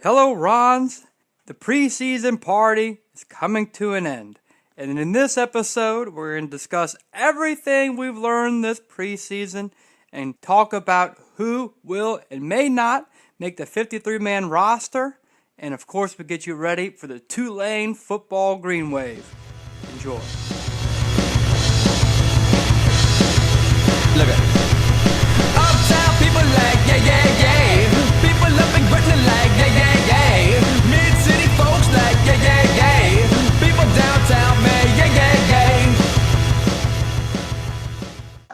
Hello, Rons. The preseason party is coming to an end. And in this episode, we're going to discuss everything we've learned this preseason and talk about who will and may not make the 53-man roster. And of course, we get you ready for the Tulane football green wave. Enjoy. Look at uptown people like yeah. People up in Britain like yeah. Mid-city folks like yeah. People downtown man yeah.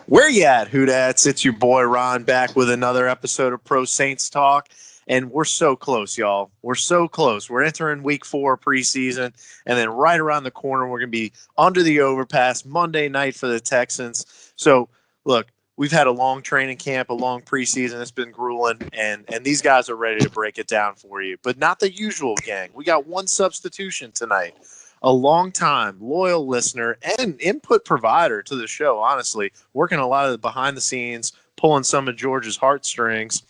Where you at, Hoodats? It's your boy Ron back with another episode of Pro Saints Talk. And we're so close, y'all. We're so close. We're entering week 4 preseason. And then right around the corner, we're going to be under the overpass Monday night for the Texans. So, look, we've had a long training camp, a long preseason. It's been grueling. And these guys are ready to break it down for you. But not the usual gang. We got one substitution tonight. A long-time loyal listener and input provider to the show, honestly. Working a lot of the behind the scenes, pulling some of George's heartstrings.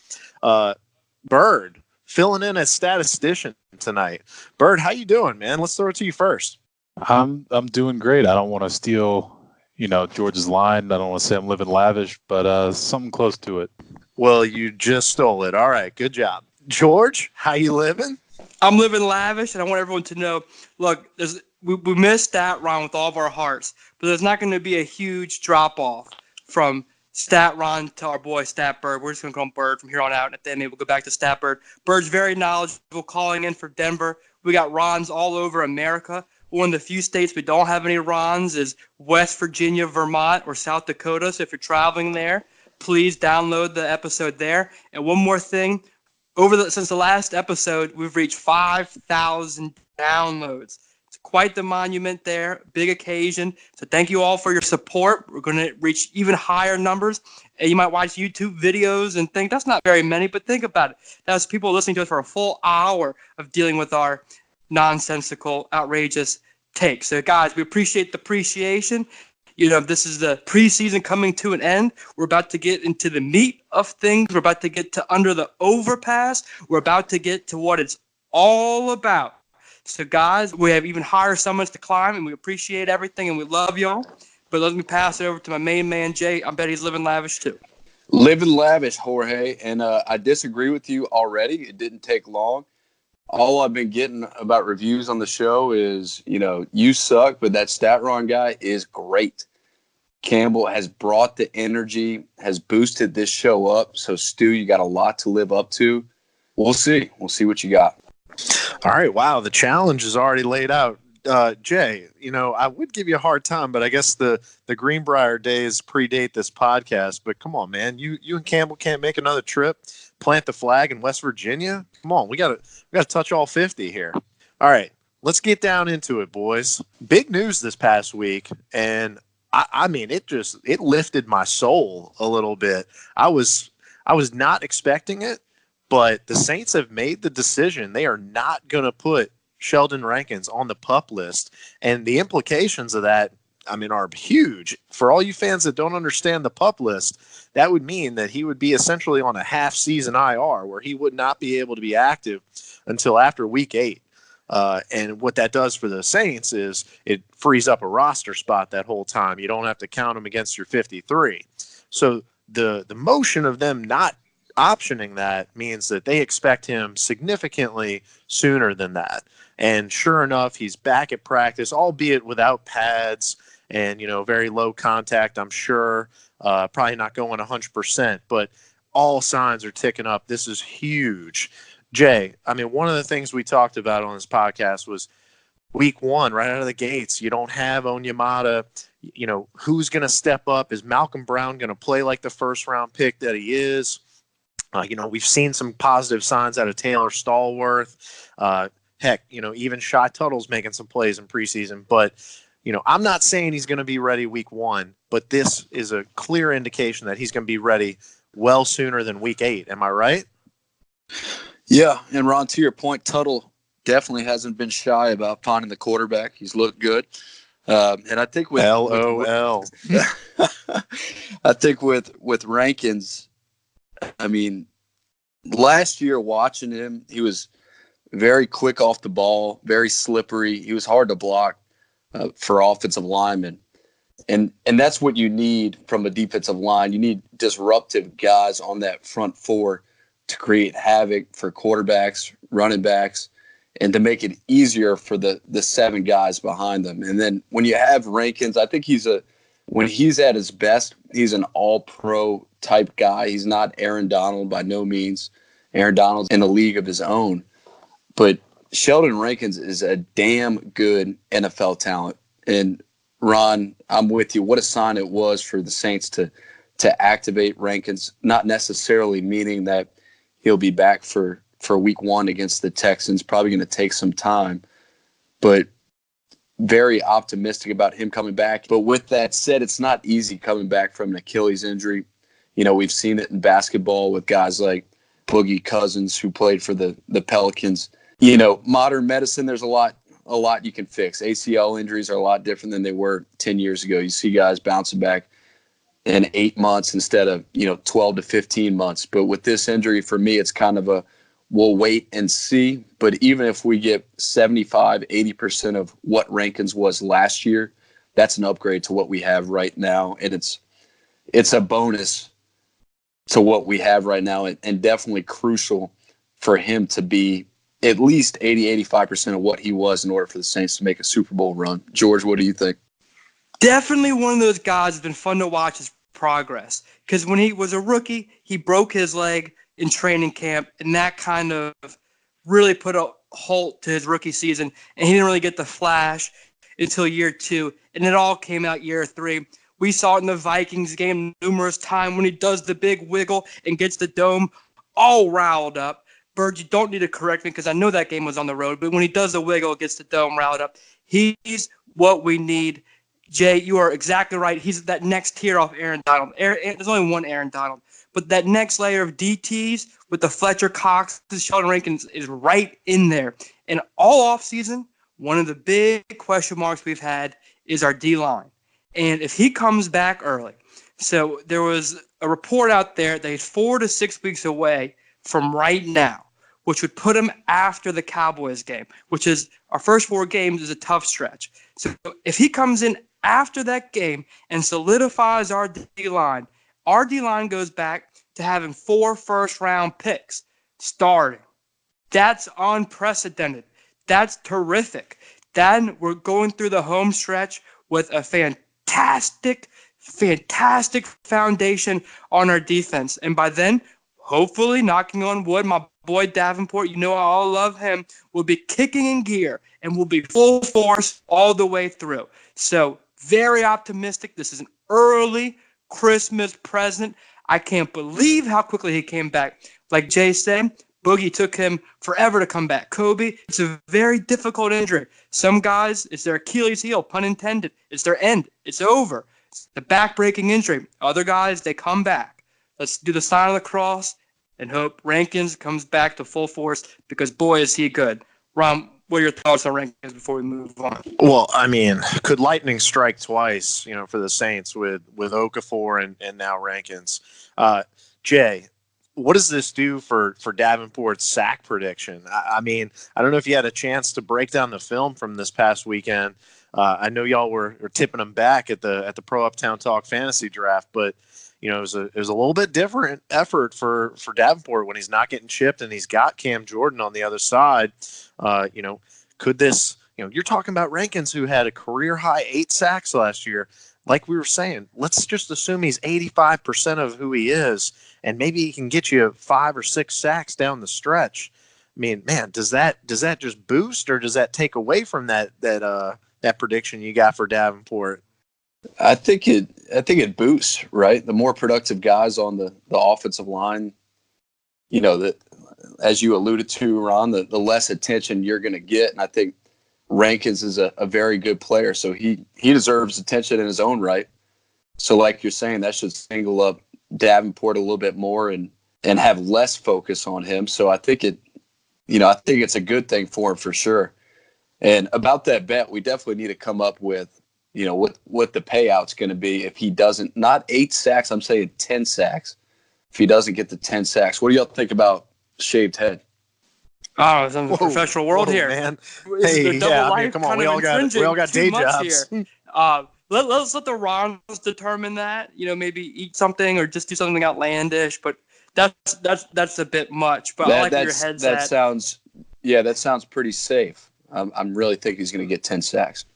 Bird, filling in as statistician tonight. Bird, how you doing, man? Let's throw it to you first. I'm doing great. I don't want to steal, George's line. I don't want to say I'm living lavish, but something close to it. Well, you just stole it. All right, good job. George, how you living? I'm living lavish, and I want everyone to know, look, we missed that Ron with all of our hearts, but there's not going to be a huge drop-off from Stat Ron to our boy Stat Bird. We're just going to call him Bird from here on out, and at the end maybe we'll go back to Stat Bird. Bird's very knowledgeable, calling in for Denver. We got Rons all over America. One of the few states we don't have any Rons is West Virginia, Vermont, or South Dakota, so if you're traveling there, please download the episode there. And one more thing, since the last episode, we've reached 5,000 downloads. It's quite the monument there, big occasion. So thank you all for your support. We're going to reach even higher numbers. And you might watch YouTube videos and think that's not very many, but think about it. That's people listening to us for a full hour of dealing with our nonsensical, outrageous takes. So guys, we appreciate the appreciation. This is the preseason coming to an end. We're about to get into the meat of things. We're about to get to under the overpass. We're about to get to what it's all about. So, guys, we have even higher summits to climb, and we appreciate everything, and we love y'all. But let me pass it over to my main man, Jay. I bet he's living lavish, too. Living lavish, Jorge. And I disagree with you already. It didn't take long. All I've been getting about reviews on the show is, you suck, but that StatRon guy is great. Campbell has brought the energy, has boosted this show up. So, Stu, you got a lot to live up to. We'll see. We'll see what you got. All right, wow, the challenge is already laid out. Jay, I would give you a hard time, but I guess the Greenbrier days predate this podcast. But come on, man, you and Campbell can't make another trip, plant the flag in West Virginia. Come on, we got to touch all 50 here. All right, let's get down into it, boys. Big news this past week, and I mean, it lifted my soul a little bit. I was not expecting it. But the Saints have made the decision. They are not going to put Sheldon Rankins on the PUP list. And the implications of that, are huge. For all you fans that don't understand the PUP list, that would mean that he would be essentially on a half-season IR where he would not be able to be active until after Week 8. And what that does for the Saints is it frees up a roster spot that whole time. You don't have to count him against your 53. So the motion of them not optioning that means that they expect him significantly sooner than that. And sure enough, he's back at practice, albeit without pads and, very low contact, I'm sure. Probably not going 100%, but all signs are ticking up. This is huge. Jay, one of the things we talked about on this podcast was week 1, right out of the gates, you don't have Onyemata. Who's going to step up? Is Malcolm Brown going to play like the first-round pick that he is? We've seen some positive signs out of Taylor Stallworth. Even Shy Tuttle's making some plays in preseason. But, I'm not saying he's going to be ready week 1, but this is a clear indication that he's going to be ready well sooner than week 8. Am I right? Yeah, and Ron, to your point, Tuttle definitely hasn't been shy about finding the quarterback. He's looked good. And I think with LOL. I think with Rankins, last year watching him, he was very quick off the ball, very slippery. He was hard to block for offensive linemen. And that's what you need from a defensive line. You need disruptive guys on that front four to create havoc for quarterbacks, running backs, and to make it easier for the 7 guys behind them. And then when you have Rankins, I think when he's at his best, he's an all-pro type guy. He's not Aaron Donald by no means. Aaron Donald's in a league of his own. But Sheldon Rankins is a damn good NFL talent. And Ron, I'm with you. What a sign it was for the Saints to activate Rankins, not necessarily meaning that he'll be back for week 1 against the Texans. Probably going to take some time, but very optimistic about him coming back. But with that said, it's not easy coming back from an Achilles injury. You know, we've seen it in basketball with guys like Boogie Cousins, who played for the Pelicans. You know, modern medicine, there's a lot you can fix. ACL injuries are a lot different than they were 10 years ago. You see guys bouncing back in 8 months instead of, 12 to 15 months. But with this injury, for me, it's kind of we'll wait and see. But even if we get 75, 80% of what Rankins was last year, that's an upgrade to what we have right now. And it's a bonus to what we have right now, and definitely crucial for him to be at least 80, 85% of what he was in order for the Saints to make a Super Bowl run. George, what do you think? Definitely one of those guys that's been fun to watch his progress. Because when he was a rookie, he broke his leg in training camp, and that kind of really put a halt to his rookie season, and he didn't really get the flash until year 2, and it all came out year 3. We saw it in the Vikings game numerous times when he does the big wiggle and gets the dome all riled up. Bird, you don't need to correct me because I know that game was on the road, but when he does the wiggle, gets the dome riled up, he's what we need. Jay, you are exactly right. He's that next tier off Aaron Donald. There's only one Aaron Donald. But that next layer of DTs with the Fletcher Cox, Sheldon Rankins is right in there. And all offseason, one of the big question marks we've had is our D-line. And if he comes back early, so there was a report out there that he's 4 to 6 weeks away from right now, which would put him after the Cowboys game, which is our first 4 games is a tough stretch. So if he comes in after that game and solidifies our D-line goes back to having 4 first-round picks starting. That's unprecedented. That's terrific. Then we're going through the home stretch with a fantastic foundation on our defense. And by then, hopefully, knocking on wood, my boy Davenport, you know I all love him, will be kicking in gear and will be full force all the way through. So very optimistic. This is an early Christmas present. I can't believe how quickly he came back. Like Jay said, Boogie took him forever to come back. Kobe, it's a very difficult injury. Some guys, it's their Achilles heel, pun intended. It's their end. It's over. It's the back-breaking injury. Other guys, they come back. Let's do the sign of the cross and hope Rankins comes back to full force because, boy, is he good. Ron, what are your thoughts on Rankins before we move on? Well, I mean, could lightning strike twice, for the Saints with Okafor and now Rankins? Jay, what does this do for Davenport's sack prediction? I mean, I don't know if you had a chance to break down the film from this past weekend. I know y'all were tipping him back at the Pro Uptown Talk fantasy draft, but it was a little bit different effort for Davenport when he's not getting chipped and he's got Cam Jordan on the other side. Could this, you're talking about Rankins, who had a career high 8 sacks last year. Like we were saying, let's just assume he's 85% of who he is, and maybe he can get you 5 or 6 sacks down the stretch. I mean, man, does that just boost, or does that take away from that prediction you got for Davenport? I think it boosts, right? The more productive guys on the offensive line, that, as you alluded to, Ron, the less attention you're going to get. And I think Rankins is a very good player, so he deserves attention in his own right. So like you're saying, that should single up Davenport a little bit more and have less focus on him. So I think it's a good thing for him for sure. And about that bet, we definitely need to come up with, what the payout's going to be if he doesn't, not 8 sacks, I'm saying 10 sacks. If he doesn't get the 10 sacks, what do y'all think about shaved head? Oh, it's in the Whoa, professional world whoa, here. man. Is Hey, the double yeah, I mean, life come on, kind we of all got infringing day too much jobs. here? Let's let the rounds determine that. Maybe eat something or just do something outlandish. But that's a bit much. But I like where your head's that at. sounds pretty safe. I'm really think he's going to get 10 sacks.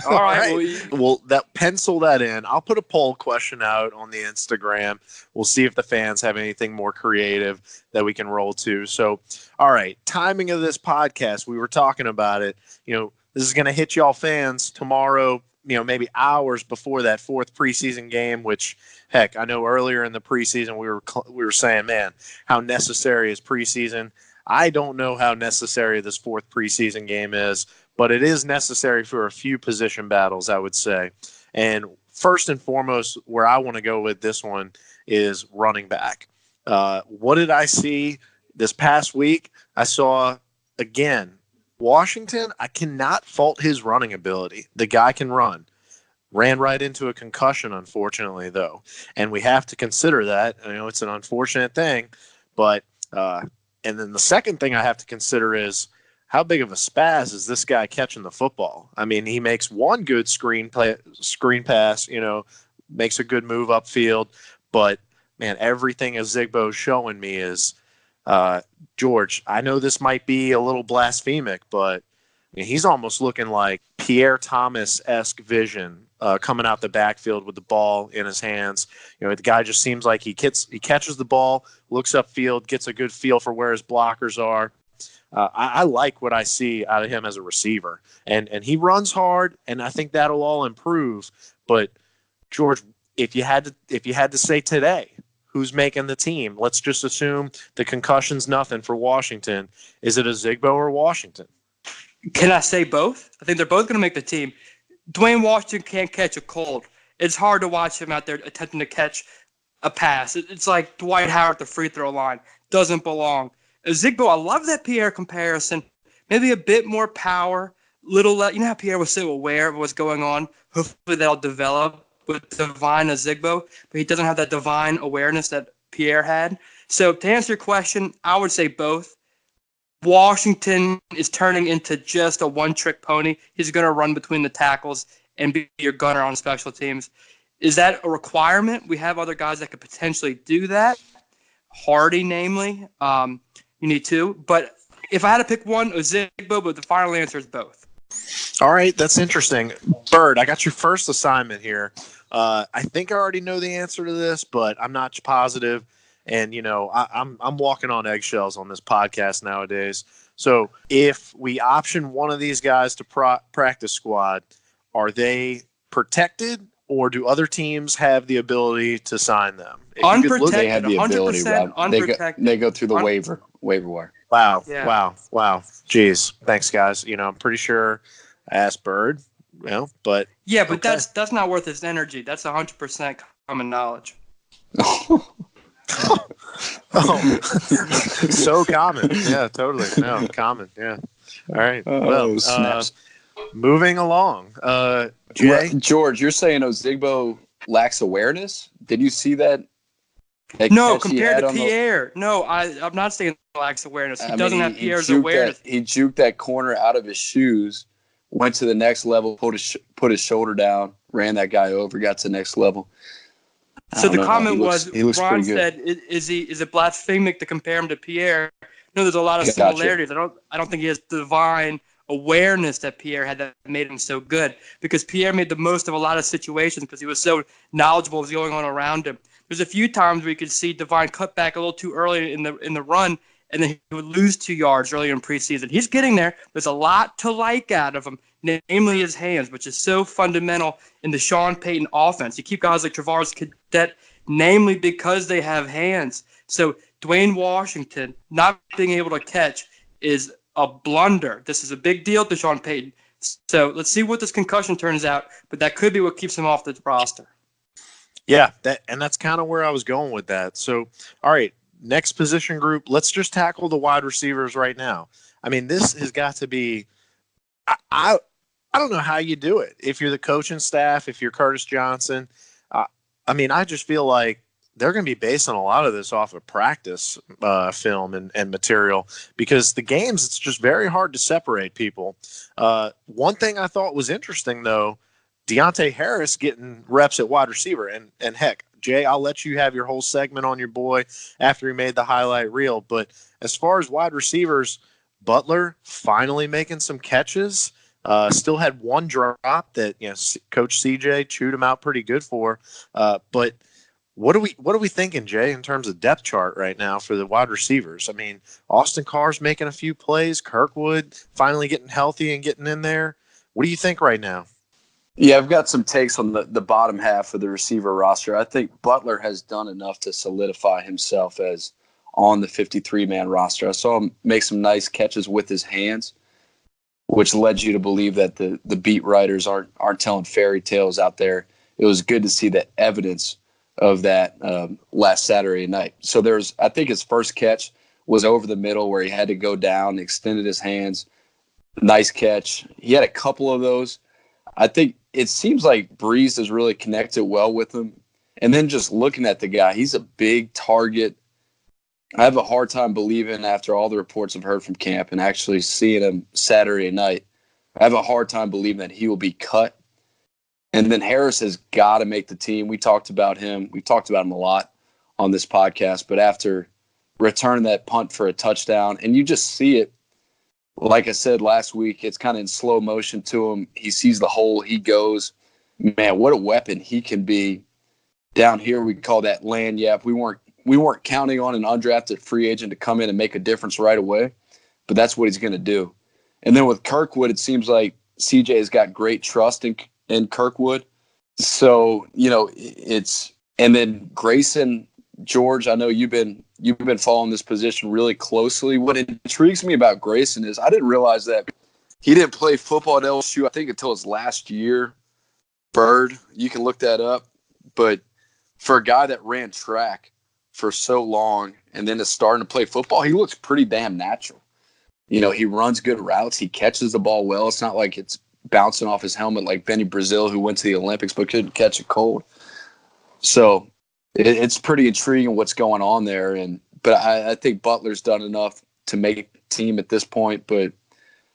All right. Well, pencil that in. I'll put a poll question out on the Instagram. We'll see if the fans have anything more creative that we can roll to. So, all right, timing of this podcast, we were talking about it. This is going to hit y'all fans tomorrow, maybe hours before that fourth preseason game, which, heck, I know earlier in the preseason we were saying, man, how necessary is preseason? I don't know how necessary this fourth preseason game is, but it is necessary for a few position battles, I would say. And first and foremost, where I want to go with this one is running back. What did I see this past week? I saw, again, Washington. I cannot fault his running ability. The guy can run. Ran right into a concussion, unfortunately, though. And we have to consider that. It's an unfortunate thing. But and then the second thing I have to consider is, how big of a spaz is this guy catching the football? I mean, he makes one good screen pass, makes a good move upfield. But, man, everything Zigbo's showing me is, George, I know this might be a little blasphemic, but he's almost looking like Pierre Thomas-esque vision coming out the backfield with the ball in his hands. The guy just seems like he catches the ball, looks upfield, gets a good feel for where his blockers are. I like what I see out of him as a receiver, and he runs hard, and I think that'll all improve. But George, if you had to say today, who's making the team? Let's just assume the concussion's nothing for Washington. Is it a Zigbo or Washington? Can I say both? I think they're both going to make the team. Dwayne Washington can't catch a cold. It's hard to watch him out there attempting to catch a pass. It's like Dwight Howard at the free throw line. Doesn't belong. Zigbo, I love that Pierre comparison. Maybe a bit more power, how Pierre was so aware of what's going on. Hopefully that'll develop with Divine as Zigbo, but he doesn't have that divine awareness that Pierre had. So to answer your question, I would say both. Washington is turning into just a one-trick pony. He's going to run between the tackles and be your gunner on special teams. Is that a requirement? We have other guys that could potentially do that. Hardy, namely. You need two. But if I had to pick one, a Zigbo, but the final answer is both. All right, that's interesting. Bird, I got your first assignment here. I think I already know the answer to this, but I'm not positive. And, I'm walking on eggshells on this podcast nowadays. So if we option one of these guys to practice squad, are they protected, or do other teams have the ability to sign them? Unprotected, they have the ability, Rob. Unprotected. They go through the waiver wire. Wow. Yeah. Wow. Jeez. Thanks, guys. I'm pretty sure I asked Bird, but. Yeah, but okay. that's not worth his energy. That's 100% common knowledge. Oh, so common. Yeah, totally. No, common. Yeah. All right. Well, snaps. Moving along. Jay? George, you're saying Ozigbo lacks awareness? Did you see that? No, compared to Pierre. No, I'm not saying he lacks awareness. He doesn't have Pierre's awareness. He juked that corner out of his shoes, went to the next level, put his shoulder down, ran that guy over, got to the next level. So the comment was, Ron said, is it blasphemic to compare him to Pierre? No, there's a lot of similarities. I don't think he has divine awareness that Pierre had that made him so good, because Pierre made the most of a lot of situations because he was so knowledgeable of what's going on around him. There's a few times where you could see Divine cut back a little too early in the run, and then he would lose 2 yards earlier in preseason. He's getting there. There's a lot to like out of him, namely his hands, which is so fundamental in the Sean Payton offense. You keep guys like Travaris Cadet, namely because they have hands. So Dwayne Washington not being able to catch is a blunder. This is a big deal to Sean Payton. So let's see what this concussion turns out, but that could be what keeps him off the roster. Yeah, that's kind of where I was going with that. So, all right, next position group, let's just tackle the wide receivers right now. I mean, this has got to be I don't know how you do it. If you're the coaching staff, if you're Curtis Johnson, I mean, I just feel like they're going to be basing a lot of this off of practice film and material, because the games, it's just very hard to separate people. One thing I thought was interesting, though, Deontay Harris getting reps at wide receiver. And heck, Jay, I'll let you have your whole segment on your boy after he made the highlight reel. But as far as wide receivers, Butler finally making some catches. Still had one drop that Coach CJ chewed him out pretty good for. But what are we thinking, Jay, in terms of depth chart right now for the wide receivers? I mean, Austin Carr's making a few plays. Kirkwood finally getting healthy and getting in there. What do you think right now? Yeah, I've got some takes on the bottom half of the receiver roster. I think Butler has done enough to solidify himself as on the 53-man roster. I saw him make some nice catches with his hands, which led you to believe that the beat writers aren't telling fairy tales out there. It was good to see the evidence of that last Saturday night. So I think his first catch was over the middle where he had to go down, extended his hands. Nice catch. He had a couple of those. I think it seems like Breeze has really connected well with him. And then just looking at the guy, he's a big target. I have a hard time believing, after all the reports I've heard from camp and actually seeing him Saturday night, I have a hard time believing that he will be cut. And then Harris has got to make the team. We talked about him. We talked about him a lot on this podcast. But after returning that punt for a touchdown, and you just see it, like I said last week, it's kind of in slow motion to him. He sees the hole, he goes. Man, what a weapon he can be. Down here, we call that land yap. We weren't counting on an undrafted free agent to come in and make a difference right away, but that's what he's going to do. And then with Kirkwood, it seems like CJ has got great trust in Kirkwood. So, and then Grayson, George, I know you've been following this position really closely. What intrigues me about Grayson is I didn't realize that he didn't play football at LSU, I think, until his last year. Bird, you can look that up. But for a guy that ran track for so long and then is starting to play football, he looks pretty damn natural. He runs good routes. He catches the ball well. It's not like it's bouncing off his helmet like Benny Brazil, who went to the Olympics but couldn't catch a cold. So it's pretty intriguing what's going on there. But I think Butler's done enough to make the team at this point, but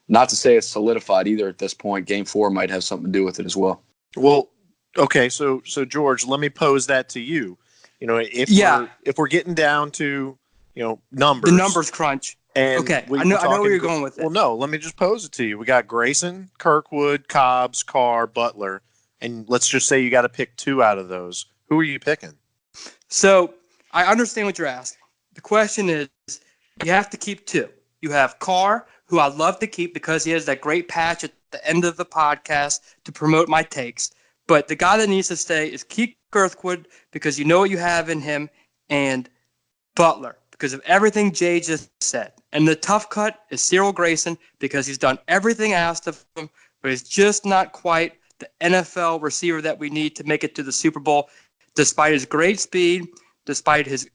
not to say it's solidified either at this point. Game 4 might have something to do with it as well. Well, okay, so George, let me pose that to you. If we're getting down to numbers, the numbers crunch. And okay, I know where you're going with it. Well, no, let me just pose it to you. We got Grayson, Kirkwood, Cobbs, Carr, Butler, and let's just say you got to pick 2 out of those. Who are you picking? So I understand what you're asking. The question is, you have to keep 2. You have Carr, who I'd love to keep because he has that great patch at the end of the podcast to promote my takes. But the guy that needs to stay is Keith Kirkwood, because you know what you have in him, and Butler because of everything Jay just said. And the tough cut is Cyril Grayson because he's done everything asked of him, but he's just not quite the NFL receiver that we need to make it to the Super Bowl, despite his great speed, despite his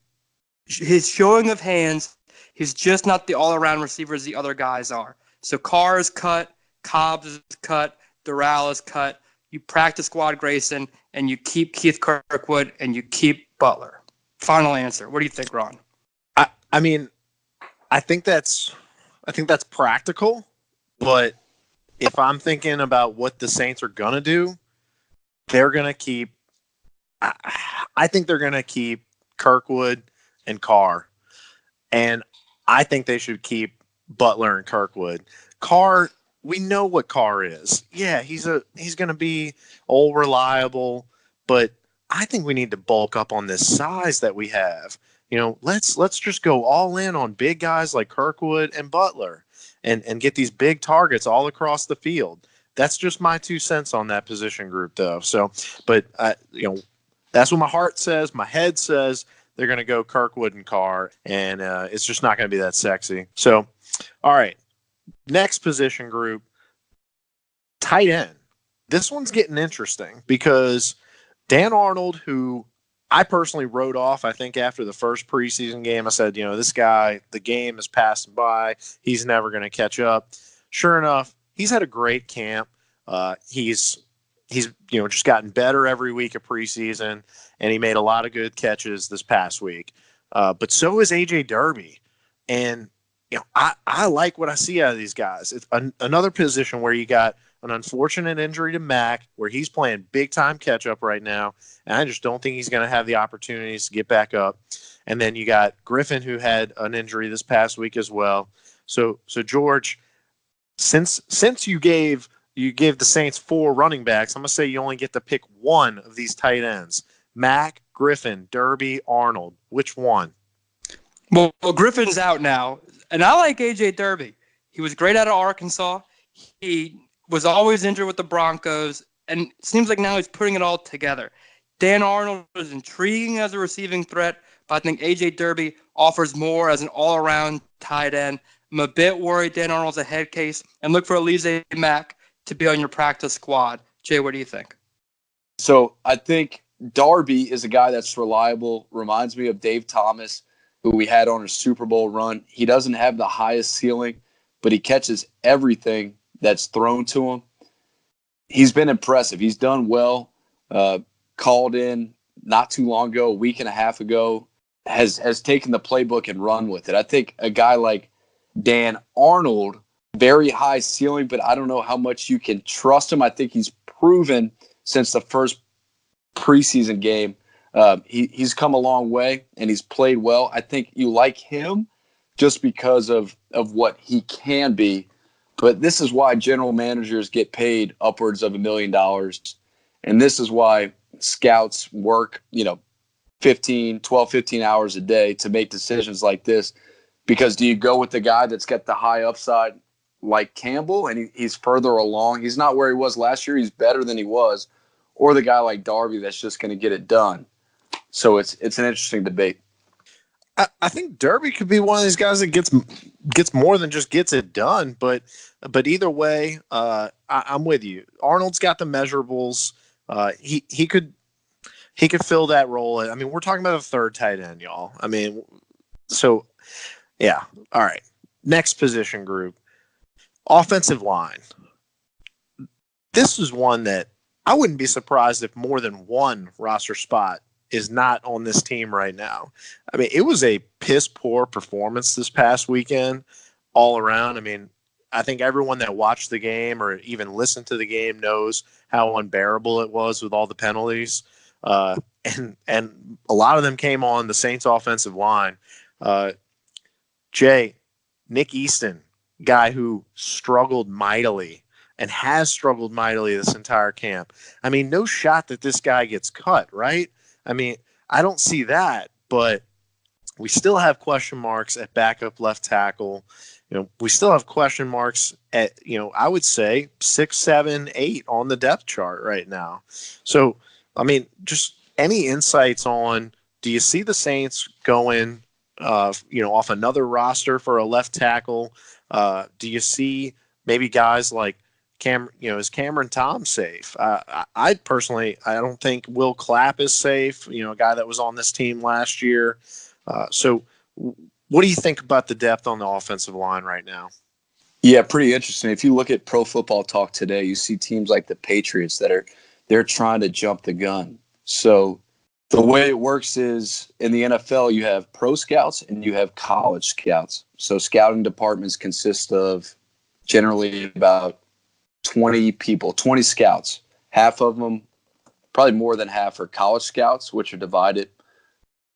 showing of hands. He's just not the all-around receiver as the other guys are. So Carr is cut, Cobbs is cut, Doral is cut. You practice squad Grayson, and you keep Keith Kirkwood, and you keep Butler. Final answer. What do you think, Ron? I mean, I think that's practical, but if I'm thinking about what the Saints are gonna do, they're gonna keep. I think they're gonna keep Kirkwood and Carr, and I think they should keep Butler and Kirkwood. Carr, we know what Carr is. Yeah, he's gonna be all reliable, but I think we need to bulk up on this size that we have. Let's just go all in on big guys like Kirkwood and Butler and get these big targets all across the field. That's just my 2 cents on that position group, though. So, but that's what my heart says. My head says they're going to go Kirkwood and Carr, and it's just not going to be that sexy. So, all right, next position group, tight end. This one's getting interesting because Dan Arnold, who I personally wrote off, I think, after the first preseason game. I said, this guy, the game is passing by. He's never going to catch up. Sure enough, he's had a great camp. He's he's just gotten better every week of preseason, and he made a lot of good catches this past week. But so is AJ Derby, and I like what I see out of these guys. It's another position where you got an unfortunate injury to Mac, where he's playing big time catch up right now, and I just don't think he's going to have the opportunities to get back up. And then you got Griffin, who had an injury this past week as well. So George, since you gave the Saints 4 running backs, I'm going to say you only get to pick one of these tight ends. Mac, Griffin, Derby, Arnold. Which one? Well, Griffin's out now, and I like AJ Derby. He was great out of Arkansas. He was always injured with the Broncos, and it seems like now he's putting it all together. Dan Arnold is intriguing as a receiving threat, but I think AJ Derby offers more as an all-around tight end. I'm a bit worried Dan Arnold's a head case, and look for Alize Mack to be on your practice squad. Jay, what do you think? So I think Darby is a guy that's reliable, reminds me of Dave Thomas, who we had on a Super Bowl run. He doesn't have the highest ceiling, but he catches everything that's thrown to him. He's been impressive. He's done well. Called in not too long ago, a week and a half ago, has taken the playbook and run with it. I think a guy like Dan Arnold, very high ceiling, but I don't know how much you can trust him. I think he's proven since the first preseason game, he's come a long way and he's played well. I think you like him just because of what he can be. But this is why general managers get paid upwards of $1 million. And this is why scouts work, 12, 15 hours a day to make decisions like this. Because do you go with the guy that's got the high upside like Campbell and he's further along? He's not where he was last year. He's better than he was. Or the guy like Darby that's just going to get it done. So it's an interesting debate. I think Derby could be one of these guys that gets more than just gets it done. But either way, I'm with you. Arnold's got the measurables. He could fill that role. I mean, we're talking about a third tight end, y'all. I mean, so yeah. All right. Next position group, offensive line. This is one that I wouldn't be surprised if more than one roster spot is not on this team right now. I mean, it was a piss poor performance this past weekend all around. I mean, I think everyone that watched the game or even listened to the game knows how unbearable it was with all the penalties. And a lot of them came on the Saints offensive line. Jay, Nick Easton, guy who struggled mightily and has struggled mightily this entire camp. I mean, no shot that this guy gets cut, right? I mean, I don't see that, but we still have question marks at backup left tackle. We still have question marks at, I would say 6, 7, 8 on the depth chart right now. So, I mean, just any insights on, do you see the Saints going, off another roster for a left tackle? Do you see maybe guys like is Cameron Tom safe? I personally, I don't think Will Clapp is safe, a guy that was on this team last year. So what do you think about the depth on the offensive line right now? Yeah, pretty interesting. If you look at Pro Football Talk today, you see teams like the Patriots they're trying to jump the gun. So the way it works is in the NFL, you have pro scouts and you have college scouts. So scouting departments consist of generally about 20 people, 20 scouts. Half of them, probably more than half, are college scouts, which are divided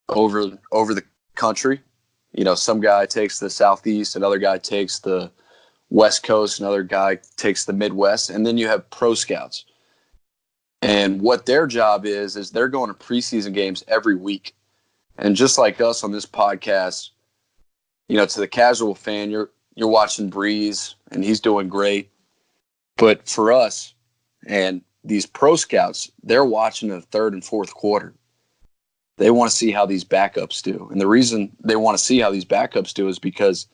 over the country. Some guy takes the Southeast, another guy takes the West Coast, another guy takes the Midwest, and then you have pro scouts. And what their job is they're going to preseason games every week. And just like us on this podcast, to the casual fan, you're watching Breeze, and he's doing great. But for us and these pro scouts, they're watching the third and fourth quarter. They want to see how these backups do. And the reason they want to see how these backups do is because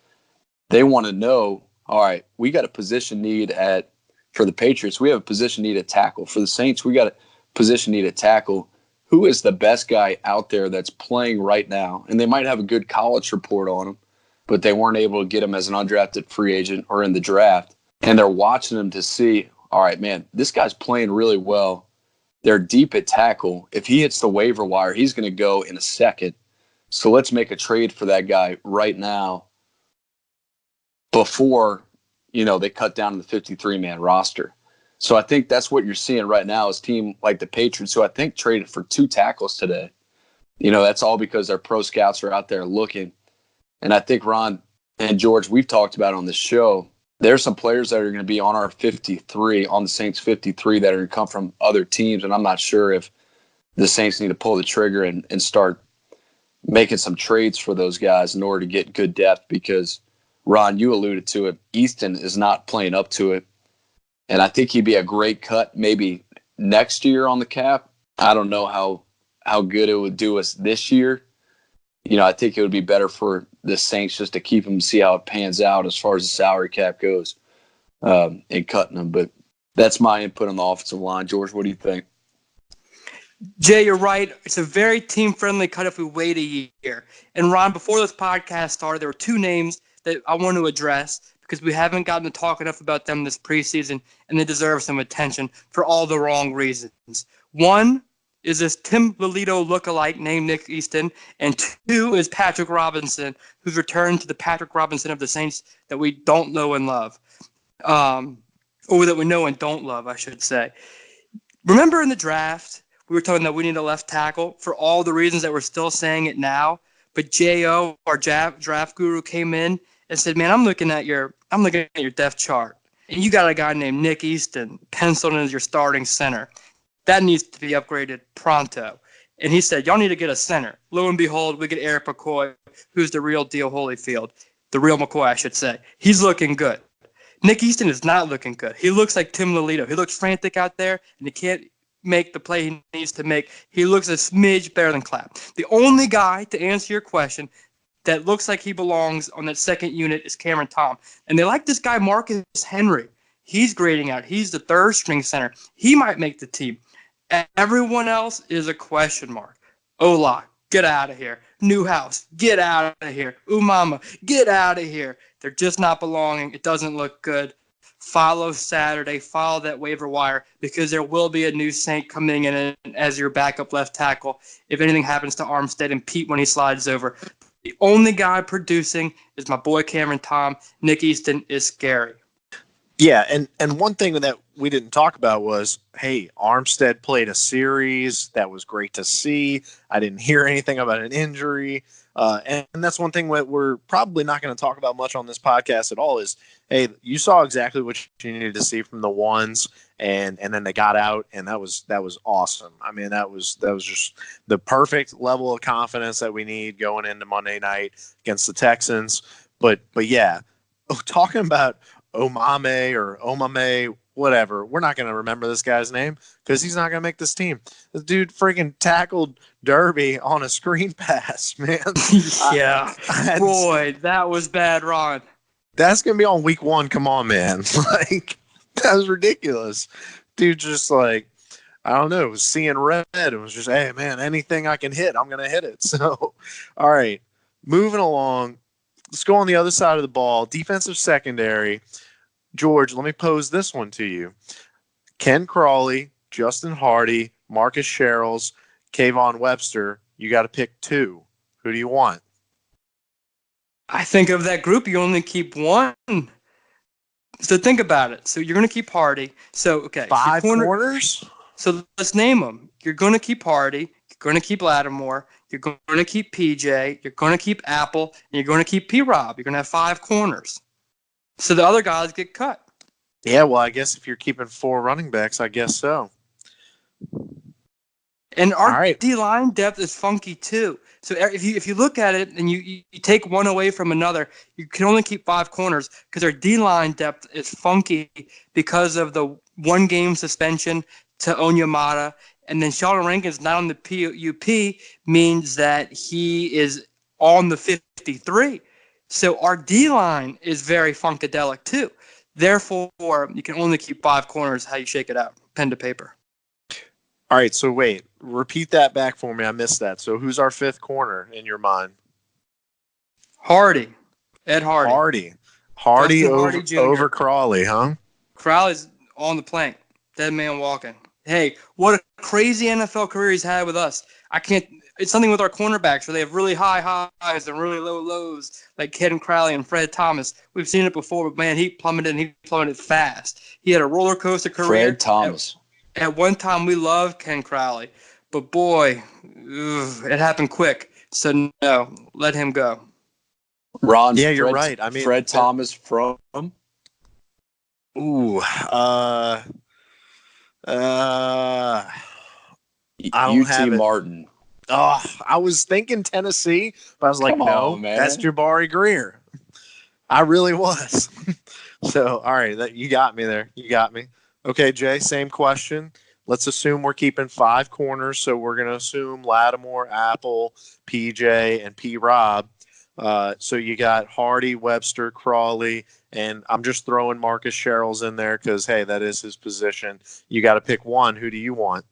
they want to know, all right, we got a position need for the Patriots, we have a position need at tackle. For the Saints, we got a position need at tackle. Who is the best guy out there that's playing right now? And they might have a good college report on him, but they weren't able to get him as an undrafted free agent or in the draft. And they're watching him to see, all right, man, this guy's playing really well. They're deep at tackle. If he hits the waiver wire, he's going to go in a second. So let's make a trade for that guy right now before, they cut down to the 53-man roster. So I think that's what you're seeing right now is a team like the Patriots, who I think traded for 2 tackles today. That's all because their pro scouts are out there looking. And I think Ron and George, we've talked about on the show, there's some players that are going to be on our 53, on the Saints 53, that are going to come from other teams. And I'm not sure if the Saints need to pull the trigger and start making some trades for those guys in order to get good depth, because, Ron, you alluded to it, Easton is not playing up to it. And I think he'd be a great cut maybe next year on the cap. I don't know how good it would do us this year. I think it would be better for the Saints just to keep him, see how it pans out as far as the salary cap goes, and cutting him. But that's my input on the offensive line. George, what do you think? Jay, you're right. It's a very team-friendly cut if we wait a year. And Ron, before this podcast started, there were 2 names that I want to address because we haven't gotten to talk enough about them this preseason, and they deserve some attention for all the wrong reasons. One is this Tim Lolito lookalike named Nick Easton, and 2 is Patrick Robinson, who's returned to the Patrick Robinson of the Saints that we don't know and love, or that we know and don't love, I should say. Remember in the draft, we were talking that we need a left tackle for all the reasons that we're still saying it now, but J.O., our draft guru, came in and said, man, I'm looking at your depth chart, and you got a guy named Nick Easton penciled in as your starting center. That needs to be upgraded pronto. And he said, y'all need to get a center. Lo and behold, we get Eric McCoy, who's the real deal Holyfield. The real McCoy, I should say. He's looking good. Nick Easton is not looking good. He looks like Tim Lolito. He looks frantic out there, and he can't make the play he needs to make. He looks a smidge better than Clapp. The only guy, to answer your question, that looks like he belongs on that second unit is Cameron Tom. And they like this guy, Marcus Henry. He's grading out. He's the 3rd string center. He might make the team. Everyone else is a question mark. Ola, get out of here. Newhouse, get out of here. Umama, get out of here. They're just not belonging. It doesn't look good. Follow Saturday. Follow that waiver wire, because there will be a new Saint coming in as your backup left tackle if anything happens to Armstead and Pete when he slides over. The only guy producing is my boy Cameron Tom. Nick Easton is scary. Yeah, and one thing that we didn't talk about was, hey, Armstead played a series. That was great to see. I didn't hear anything about an injury. And that's one thing that we're probably not going to talk about much on this podcast at all is, hey, you saw exactly what you needed to see from the ones, and then they got out, and that was awesome. I mean, that was just the perfect level of confidence that we need going into Monday night against the Texans. But yeah, talking about Omame, whatever. We're not going to remember this guy's name because he's not going to make this team. This dude freaking tackled Derby on a screen pass, man. Yeah. Boy, that was bad, Ron. That's going to be on week 1. Come on, man. Like, that was ridiculous. Dude just like, I don't know, was seeing red. It was just, hey, man, anything I can hit, I'm going to hit it. So, all right, moving along. Let's go on the other side of the ball. Defensive secondary. George, let me pose this one to you. Ken Crawley, Justin Hardy, Marcus Sherrills, Kayvon Webster. You got to pick 2. Who do you want? I think of that group, you only keep 1. So think about it. So you're going to keep Hardy. So, okay. 5 corners? So let's name them. You're going to keep Hardy. You're going to keep Lattimore. You're going to keep PJ. You're going to keep Apple. And you're going to keep P-Rob. You're going to have 5 corners. So the other guys get cut. Yeah, well, I guess if you're keeping 4 running backs, I guess so. And our D-line depth is funky too. So if you look at it and you take one away from another, you can only keep 5 corners because our D-line depth is funky because of the 1-game suspension to Onyemata. And then Sheldon Rankin's not on the PUP means that he is on the 53. So our D-line is very funkadelic too. Therefore, you can only keep 5 corners. How you shake it out, pen to paper. All right, so wait, repeat that back for me. I missed that. So who's our 5th corner in your mind? Hardy. Ed Hardy. Hardy Hardy Jr. over Crawley, huh? Crowley's on the plank, dead man walking. Hey, what a crazy NFL career he's had with us. It's something with our cornerbacks where they have really high highs and really low lows, like Ken Crowley and Fred Thomas. We've seen it before, but man, he plummeted fast. He had a roller coaster career. Fred Thomas. At one time, we loved Ken Crowley, but boy, it happened quick. So no, let him go. Ron, yeah, you're right. I mean, Fred Thomas from. Ooh, I don't UT have it. Martin. Oh, I was thinking Tennessee, but I was like, Come no, on, man. that's Jabari Greer. I really was. So, all right, you got me there. You got me. Okay, Jay, same question. Let's assume we're keeping 5 corners. So we're going to assume Lattimore, Apple, PJ, and P. Rob. So you got Hardy, Webster, Crawley, and I'm just throwing Marcus Sherrills in there because, hey, that is his position. You got to pick one. Who do you want?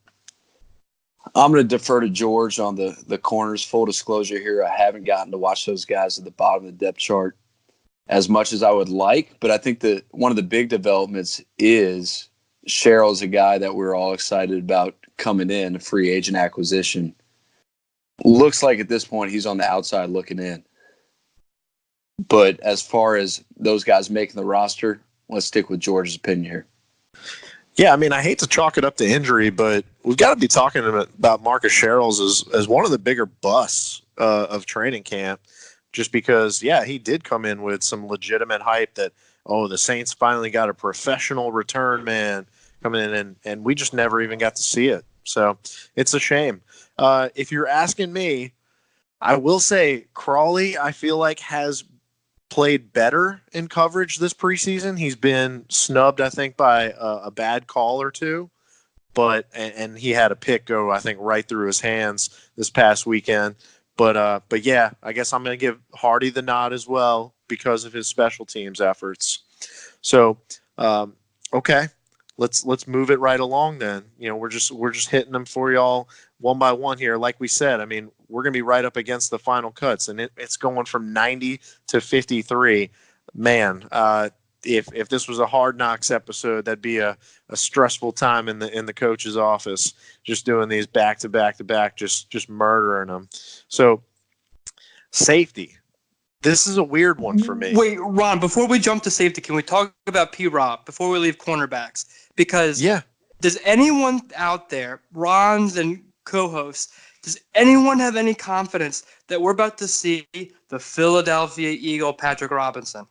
I'm going to defer to George on the corners. Full disclosure here, I haven't gotten to watch those guys at the bottom of the depth chart as much as I would like, but I think that one of the big developments is Sherrill's a guy that we're all excited about coming in, a free agent acquisition. Looks like at this point he's on the outside looking in. But as far as those guys making the roster, let's stick with George's opinion here. Yeah, I mean, I hate to chalk it up to injury, but we've got to be talking about Marcus Sherrills as one of the bigger busts of training camp, just because, yeah, he did come in with some legitimate hype that, oh, the Saints finally got a professional return man coming in, and we just never even got to see it. So it's a shame. If you're asking me, I will say Crawley, I feel like, has played better in coverage this preseason. He's been snubbed, I think, by a bad call or two, and he had a pick go, I think, right through his hands this past weekend. But yeah, I guess I'm going to give Hardy the nod as well because of his special teams efforts. So, okay, let's move it right along then. You know, we're just hitting them for y'all one by one here. Like we said, I mean, we're going to be right up against the final cuts, and it's going from 90 to 53. Man, if this was a Hard Knocks episode, that'd be a stressful time in the coach's office, just doing these back to back to back, just murdering them. So, safety. This is a weird one for me. Wait, Ron, before we jump to safety, can we talk about P. Rob before we leave cornerbacks? Because does anyone out there, Ron's and co-hosts, does anyone have any confidence that we're about to see the Philadelphia Eagle Patrick Robinson?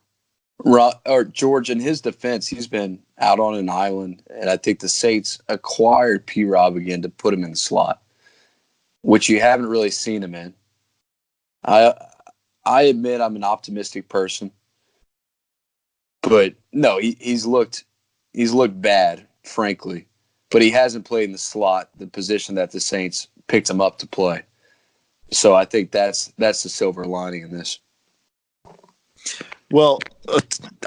George, in his defense, he's been out on an island, and I think the Saints acquired P. Rob again to put him in the slot, which you haven't really seen him in. I admit I'm an optimistic person, but no, he's looked bad, frankly. But he hasn't played in the slot, the position that the Saints picked him up to play. So I think that's the silver lining in this. Well,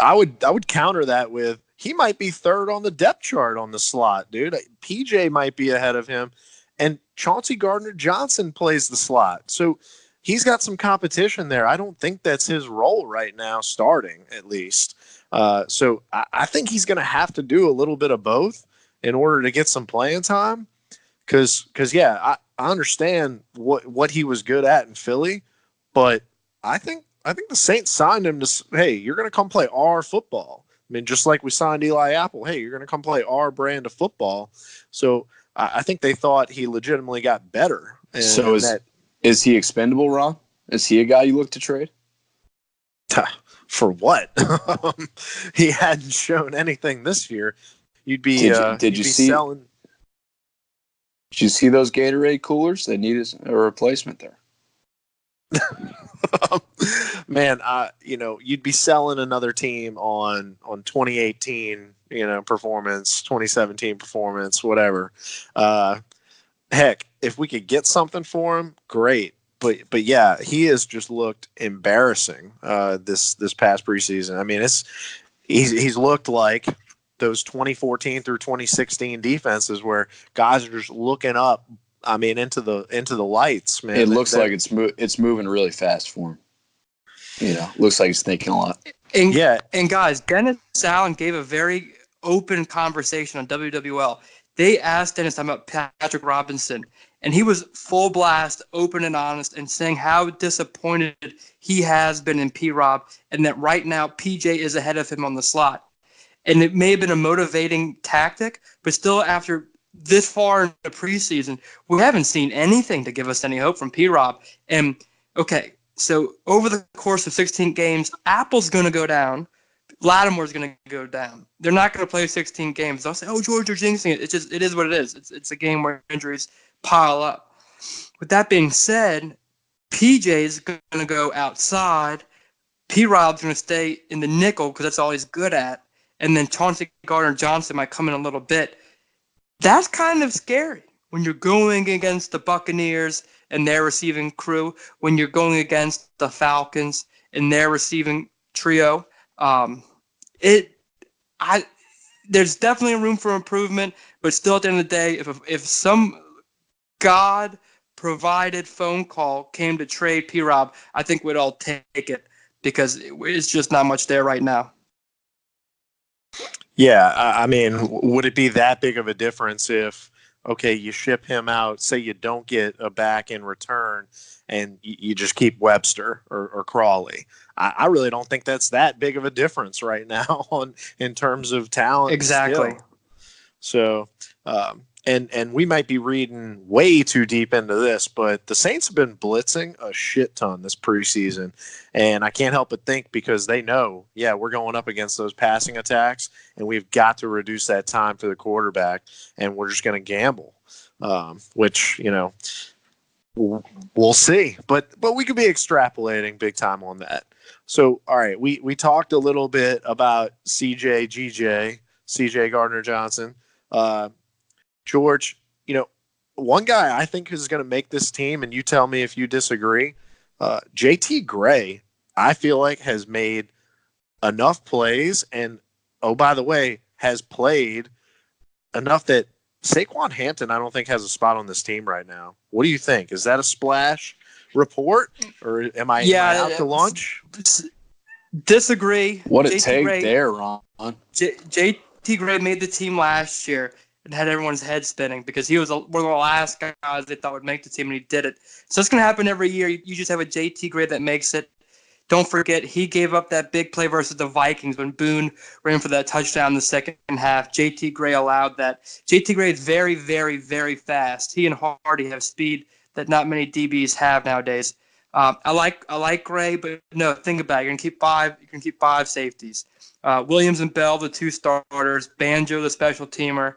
I would counter that with he might be third on the depth chart on the slot, dude. PJ might be ahead of him, and Chauncey Gardner-Johnson plays the slot. So he's got some competition there. I don't think that's his role right now, starting at least. So I think he's going to have to do a little bit of both in order to get some playing time. Because yeah, I understand what he was good at in Philly, but I think the Saints signed him to, hey, you're going to come play our football. I mean, just like we signed Eli Apple, hey, you're going to come play our brand of football. So I think they thought he legitimately got better. And so is he expendable, Ron? Is he a guy you look to trade? For what? He hadn't shown anything this year. You'd be Did you see selling? Did you see those Gatorade coolers? They need a replacement there. Man, you'd be selling another team on 2018, performance, 2017 performance, whatever. Heck, if we could get something for him, great. But yeah, he has just looked embarrassing this past preseason. I mean, he's looked like those 2014 through 2016 defenses where guys are just looking up. I mean, into the lights, man. It looks like it's moving really fast for him. Looks like he's thinking a lot. And guys, Dennis Allen gave a very open conversation on WWL. They asked Dennis about Patrick Robinson, and he was full blast, open and honest, and saying how disappointed he has been in P-Rob, and that right now PJ is ahead of him on the slot. And it may have been a motivating tactic, but still after this far in the preseason, we haven't seen anything to give us any hope from P-Rob. And, okay, so over the course of 16 games, Apple's going to go down. Lattimore's going to go down. They're not going to play 16 games. They'll say, "Oh, George, you're jinxing it." It is what it is. It's a game where injuries pile up. With that being said, PJ's going to go outside. P-Rob's going to stay in the nickel because that's all he's good at. And then Chauncey Gardner-Johnson might come in a little bit. That's kind of scary when you're going against the Buccaneers and their receiving crew, when you're going against the Falcons and their receiving trio. There's definitely room for improvement, but still at the end of the day, if some God-provided phone call came to trade P-Rob, I think we'd all take it because it's just not much there right now. Yeah, I mean, would it be that big of a difference if, okay, you ship him out, say you don't get a back in return, and you just keep Webster or Crawley? I really don't think that's that big of a difference right now in terms of talent. Exactly. So, and we might be reading way too deep into this, but the Saints have been blitzing a shit ton this preseason, and I can't help but think because they know, yeah, we're going up against those passing attacks, and we've got to reduce that time for the quarterback, and we're just going to gamble, which, you know, we'll see. But we could be extrapolating big time on that. So, all right, we talked a little bit about CJ Gardner-Johnson. George, you know, one guy I think is going to make this team, and you tell me if you disagree, JT Gray, I feel like has made enough plays and, oh, by the way, has played enough that Saquon Hampton I don't think has a spot on this team right now. What do you think? Is that a splash report, or am I out to lunch? Disagree. What a JT take Gray, there, Ron. JT Gray made the team last year and had everyone's head spinning because he was one of the last guys they thought would make the team, and he did it. So it's going to happen every year. You just have a JT Gray that makes it. Don't forget, he gave up that big play versus the Vikings when Boone ran for that touchdown in the second half. JT Gray allowed that. JT Gray is very, very, very fast. He and Hardy have speed that not many DBs have nowadays. I like Gray, but no, think about it. You're gonna keep five safeties. Williams and Bell, the two starters. Banjo, the special teamer.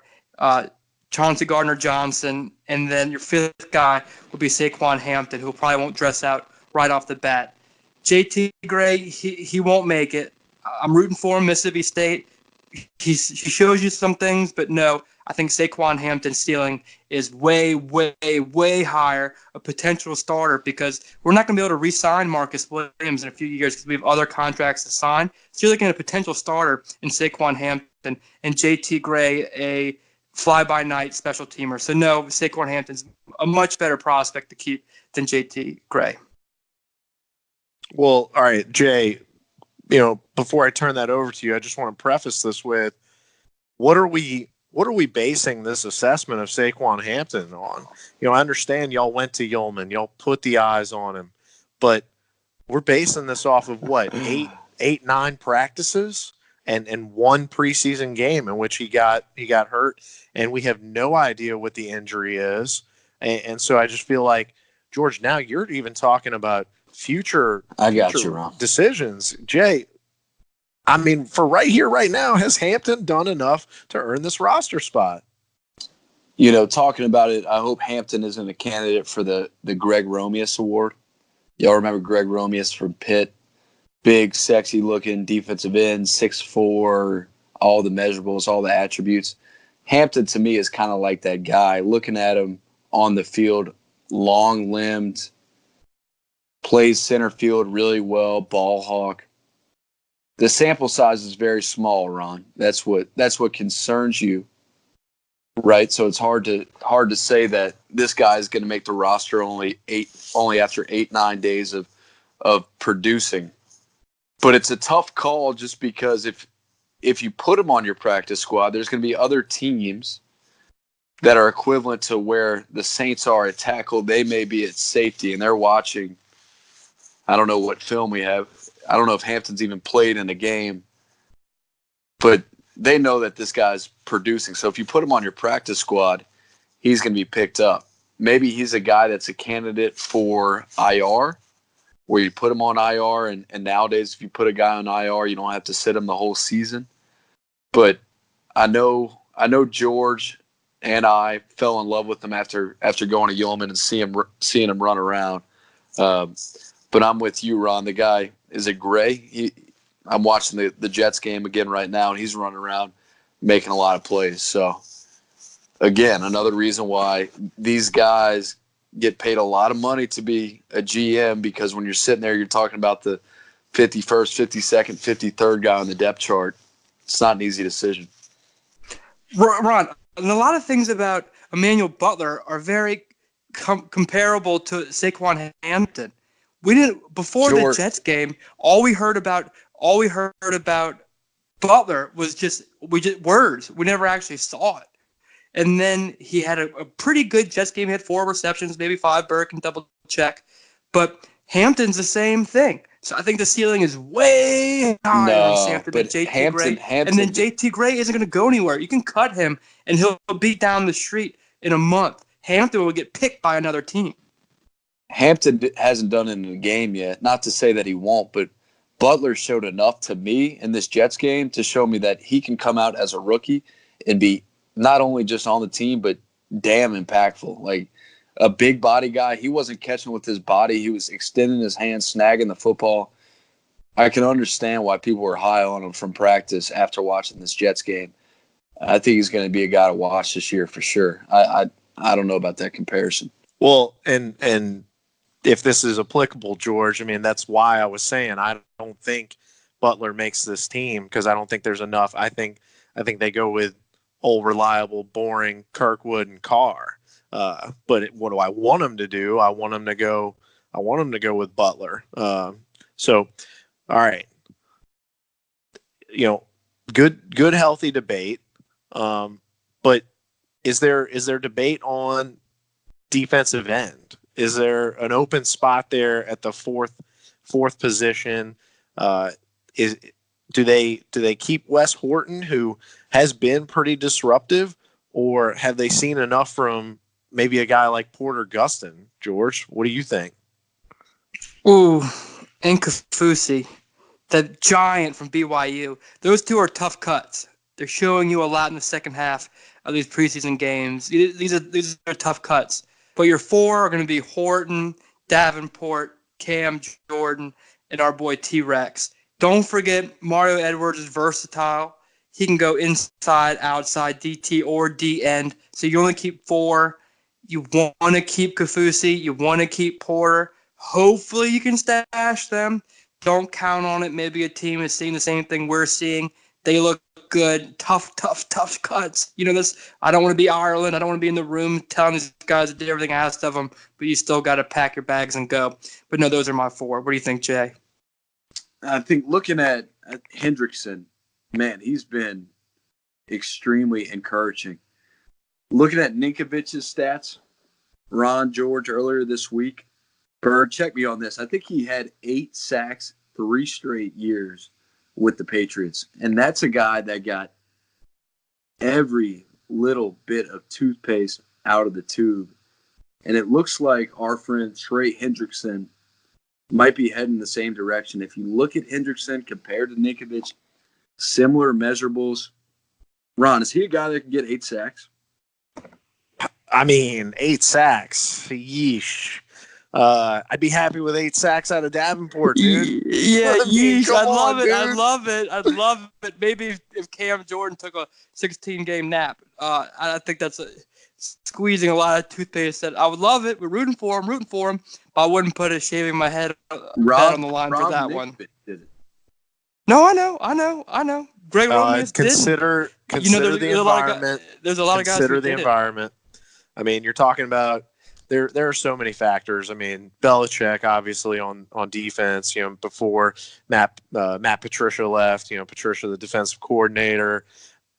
Chauncey Gardner-Johnson, and then your fifth guy will be Saquon Hampton, who probably won't dress out right off the bat. JT Gray, he won't make it. I'm rooting for him, Mississippi State. He shows you some things, but no, I think Saquon Hampton's ceiling is way, way, way higher, a potential starter, because we're not going to be able to re-sign Marcus Williams in a few years because we have other contracts to sign. So you're looking at a potential starter in Saquon Hampton and JT Gray, a fly-by-night special teamer. So no, Saquon Hampton's a much better prospect to keep than JT Gray. Well, all right, Jay, you know, before I turn that over to you, I just want to preface this with what are we basing this assessment of Saquon Hampton on? You know, I understand y'all went to Yeoman, y'all put the eyes on him, but we're basing this off of what, nine practices and one preseason game in which he got hurt, and we have no idea what the injury is. And so I just feel like, George, now you're even talking about future decisions. Jay, I mean, for right here, right now, has Hampton done enough to earn this roster spot? You know, talking about it, I hope Hampton isn't a candidate for the Greg Romeus Award. Y'all remember Greg Romeus from Pitt? Big, sexy-looking defensive end, 6'4", all the measurables, all the attributes. Hampton, to me, is kind of like that guy. Looking at him on the field, long-limbed, plays center field really well, ball hawk. The sample size is very small, Ron. That's what concerns you, right? So it's hard to say that this guy is going to make the roster only after 8-9 days of producing. But it's a tough call just because if if you put him on your practice squad, there's going to be other teams that are equivalent to where the Saints are at tackle. They may be at safety, and they're watching. I don't know what film we have. I don't know if Hampton's even played in a game, but they know that this guy's producing. So if you put him on your practice squad, he's going to be picked up. Maybe he's a guy that's a candidate for IR, where you put him on IR, and nowadays if you put a guy on IR, you don't have to sit him the whole season. But I know George and I fell in love with him after going to Yeoman and seeing him run around. But I'm with you, Ron. The guy is a Gray. I'm watching the Jets game again right now, and he's running around making a lot of plays. So, again, another reason why these guys get paid a lot of money to be a GM, because when you're sitting there, you're talking about the 51st, 52nd, 53rd guy on the depth chart. It's not an easy decision. Ron, and a lot of things about Emmanuel Butler are very comparable to Saquon Hampton. We didn't before the Jets game. All we heard about Butler was just words. We never actually saw it. And then he had a pretty good Jets game. He had 4 receptions, maybe 5. Burke can double check. But Hampton's the same thing. So I think the ceiling is way higher than JT Gray. And then JT Gray isn't going to go anywhere. You can cut him, and he'll beat down the street in a month. Hampton will get picked by another team. Hampton hasn't done it in a game yet. Not to say that he won't, but Butler showed enough to me in this Jets game to show me that he can come out as a rookie and be not only just on the team, but damn impactful. Like a big body guy. He wasn't catching with his body. He was extending his hands, snagging the football. I can understand why people were high on him from practice after watching this Jets game. I think he's going to be a guy to watch this year for sure. I don't know about that comparison. Well, and if this is applicable, George, I mean, that's why I was saying I don't think Butler makes this team, because I don't think there's enough. I think they go with old, reliable, boring Kirkwood and Carr. But what do I want them to do? I want them to go with Butler. So, all right, good, healthy debate. But is there debate on defensive end? Is there an open spot there at the fourth position? Do they keep Wes Horton, who has been pretty disruptive, or have they seen enough from maybe a guy like Porter Gustin? George, what do you think? Ooh, and Kafusi, the giant from BYU. Those two are tough cuts. They're showing you a lot in the second half of these preseason games. These are tough cuts. But your 4 are going to be Horton, Davenport, Cam Jordan, and our boy T-Rex. Don't forget Mario Edwards is versatile. He can go inside, outside, DT, or D end. So you only keep 4. You want to keep Kafusi. You want to keep Porter. Hopefully you can stash them. Don't count on it. Maybe a team is seeing the same thing we're seeing. They look good. Tough cuts. I don't want to be Ireland. I don't want to be in the room telling these guys to do everything asked of them, but you still got to pack your bags and go. But no, those are my 4. What do you think, Jay? I think looking at Hendrickson, man, he's been extremely encouraging. Looking at Ninkovic's stats, Ron, George, earlier this week, Bird, check me on this. I think he had 8 sacks 3 straight years with the Patriots. And that's a guy that got every little bit of toothpaste out of the tube. And it looks like our friend Trey Hendrickson might be heading the same direction. If you look at Hendrickson compared to Ninkovic, similar measurables. Ron, is he a guy that can get 8 sacks? I mean, 8 sacks. Yeesh. I'd be happy with 8 sacks out of Davenport, dude. Yeah, yeesh. I love it. I love it. Maybe if Cam Jordan took a 16-game nap, I think that's squeezing a lot of toothpaste. That I would love it. We're rooting for him. But I wouldn't put a shaving my head on the line for that one. Did it. No, I know. Greg Romanus consider the environment. There's a lot of guys. Consider the environment. I mean, you're talking about there are so many factors. I mean, Belichick obviously on defense. Before Matt Patricia left, Patricia the defensive coordinator.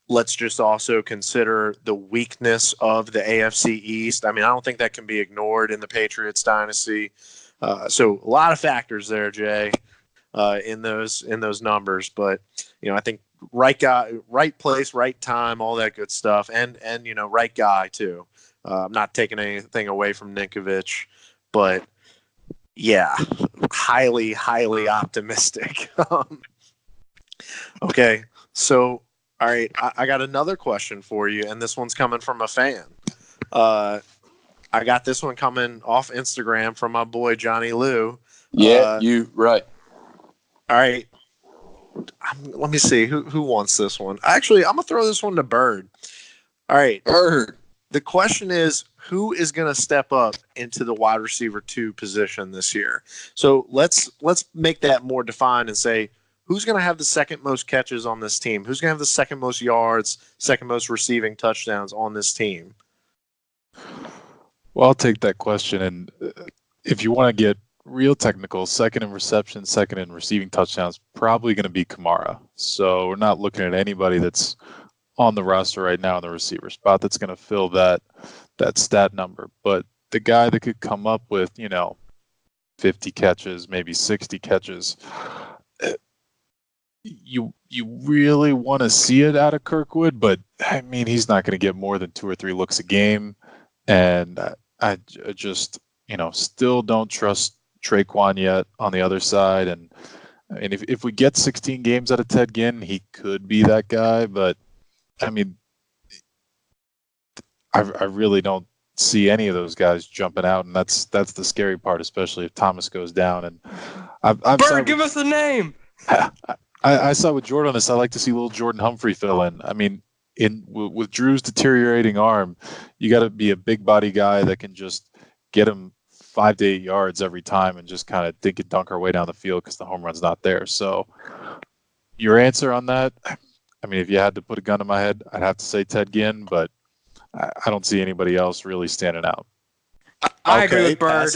Let's just also consider the weakness of the AFC East. I mean, I don't think that can be ignored in the Patriots dynasty. So a lot of factors there, Jay, in those numbers. But I think right guy, right place, right time, all that good stuff, and right guy too. I'm not taking anything away from Ninkovich, but yeah, highly, highly optimistic. Okay, so all right, I got another question for you, and this one's coming from a fan. I got this one coming off Instagram from my boy Johnny Lou. Yeah, you right. All right. Let me see who wants this one. Actually, I'm gonna throw this one to Bird. All right, Bird. The question is, who is going to step up into the wide receiver 2 position this year? So let's make that more defined and say, who's going to have the second most catches on this team? Who's going to have the second most yards, second most receiving touchdowns on this team? Well, I'll take that question. And if you want to get real technical, second in reception, second in receiving touchdowns, probably going to be Kamara. So we're not looking at anybody that's on the roster right now in the receiver spot that's going to fill that stat number. But the guy that could come up with, 50 catches, maybe 60 catches, you really want to see it out of Kirkwood, but I mean, he's not going to get more than 2 or 3 looks a game. And I just, still don't trust Traquan yet on the other side. And if we get 16 games out of Ted Ginn, he could be that guy, but I mean, I really don't see any of those guys jumping out, and that's the scary part, especially if Thomas goes down. And Bird, give us the name. I saw with Jordan on this. I like to see little Jordan Humphrey fill in. I mean, with Drew's deteriorating arm, you got to be a big body guy that can just get him 5 to 8 yards every time and just kind of dink and dunk our way down the field because the home run's not there. So, your answer on that? I mean, if you had to put a gun to my head, I'd have to say Ted Ginn, but I don't see anybody else really standing out. I agree with Bird.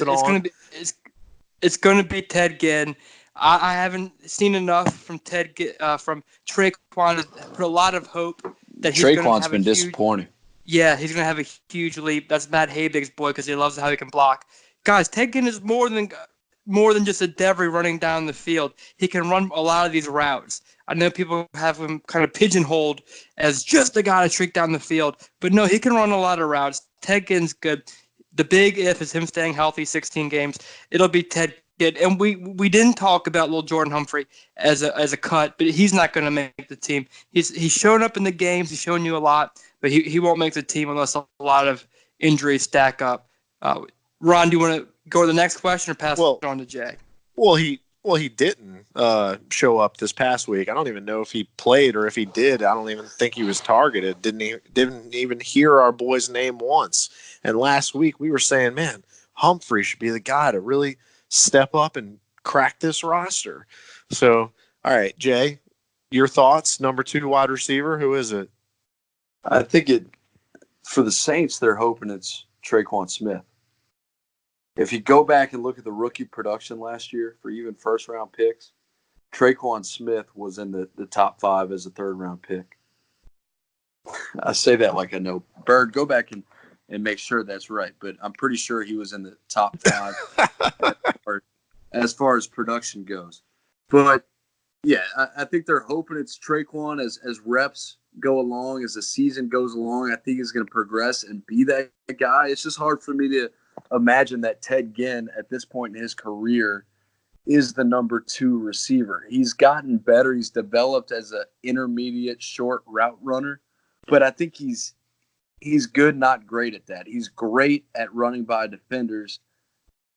It's gonna be Ted Ginn. I haven't seen enough from from Traquan to put a lot of hope that he's going to have been disappointing. Yeah, he's going to have a huge leap. That's Matt Habig's boy because he loves how he can block. Guys, Ted Ginn is more than just a Devery running down the field. He can run a lot of these routes. I know people have him kind of pigeonholed as just a guy to streak down the field, but no, he can run a lot of routes. Ted Ginn's good. The big if is him staying healthy 16 games. It'll be Ted Ginn. And we didn't talk about little Jordan Humphrey as a cut, but he's not going to make the team. He's shown up in the games. He's shown you a lot, but he won't make the team unless a lot of injuries stack up. Ron, do you want to go to the next question or pass it on to Jay? Well, he didn't show up this past week. I don't even know if he played or if he did. I don't even think he was targeted. Didn't even hear our boy's name once. And last week we were saying, man, Humphrey should be the guy to really step up and crack this roster. So, all right, Jay, your thoughts? Number 2 wide receiver, who is it? I think for the Saints, they're hoping it's Traquan Smith. If you go back and look at the rookie production last year for even first-round picks, Traquan Smith was in the top 5 as a third-round pick. I say that like I know. Bird, go back and make sure that's right, but I'm pretty sure he was in the top 5 as far as production goes. But, yeah, I think they're hoping it's Traquan as reps go along, as the season goes along. I think he's going to progress and be that guy. It's just hard for me to imagine that Ted Ginn at this point in his career is the number 2 receiver. He's gotten better. He's developed as an intermediate short route runner, but I think he's good, not great at that. He's great at running by defenders,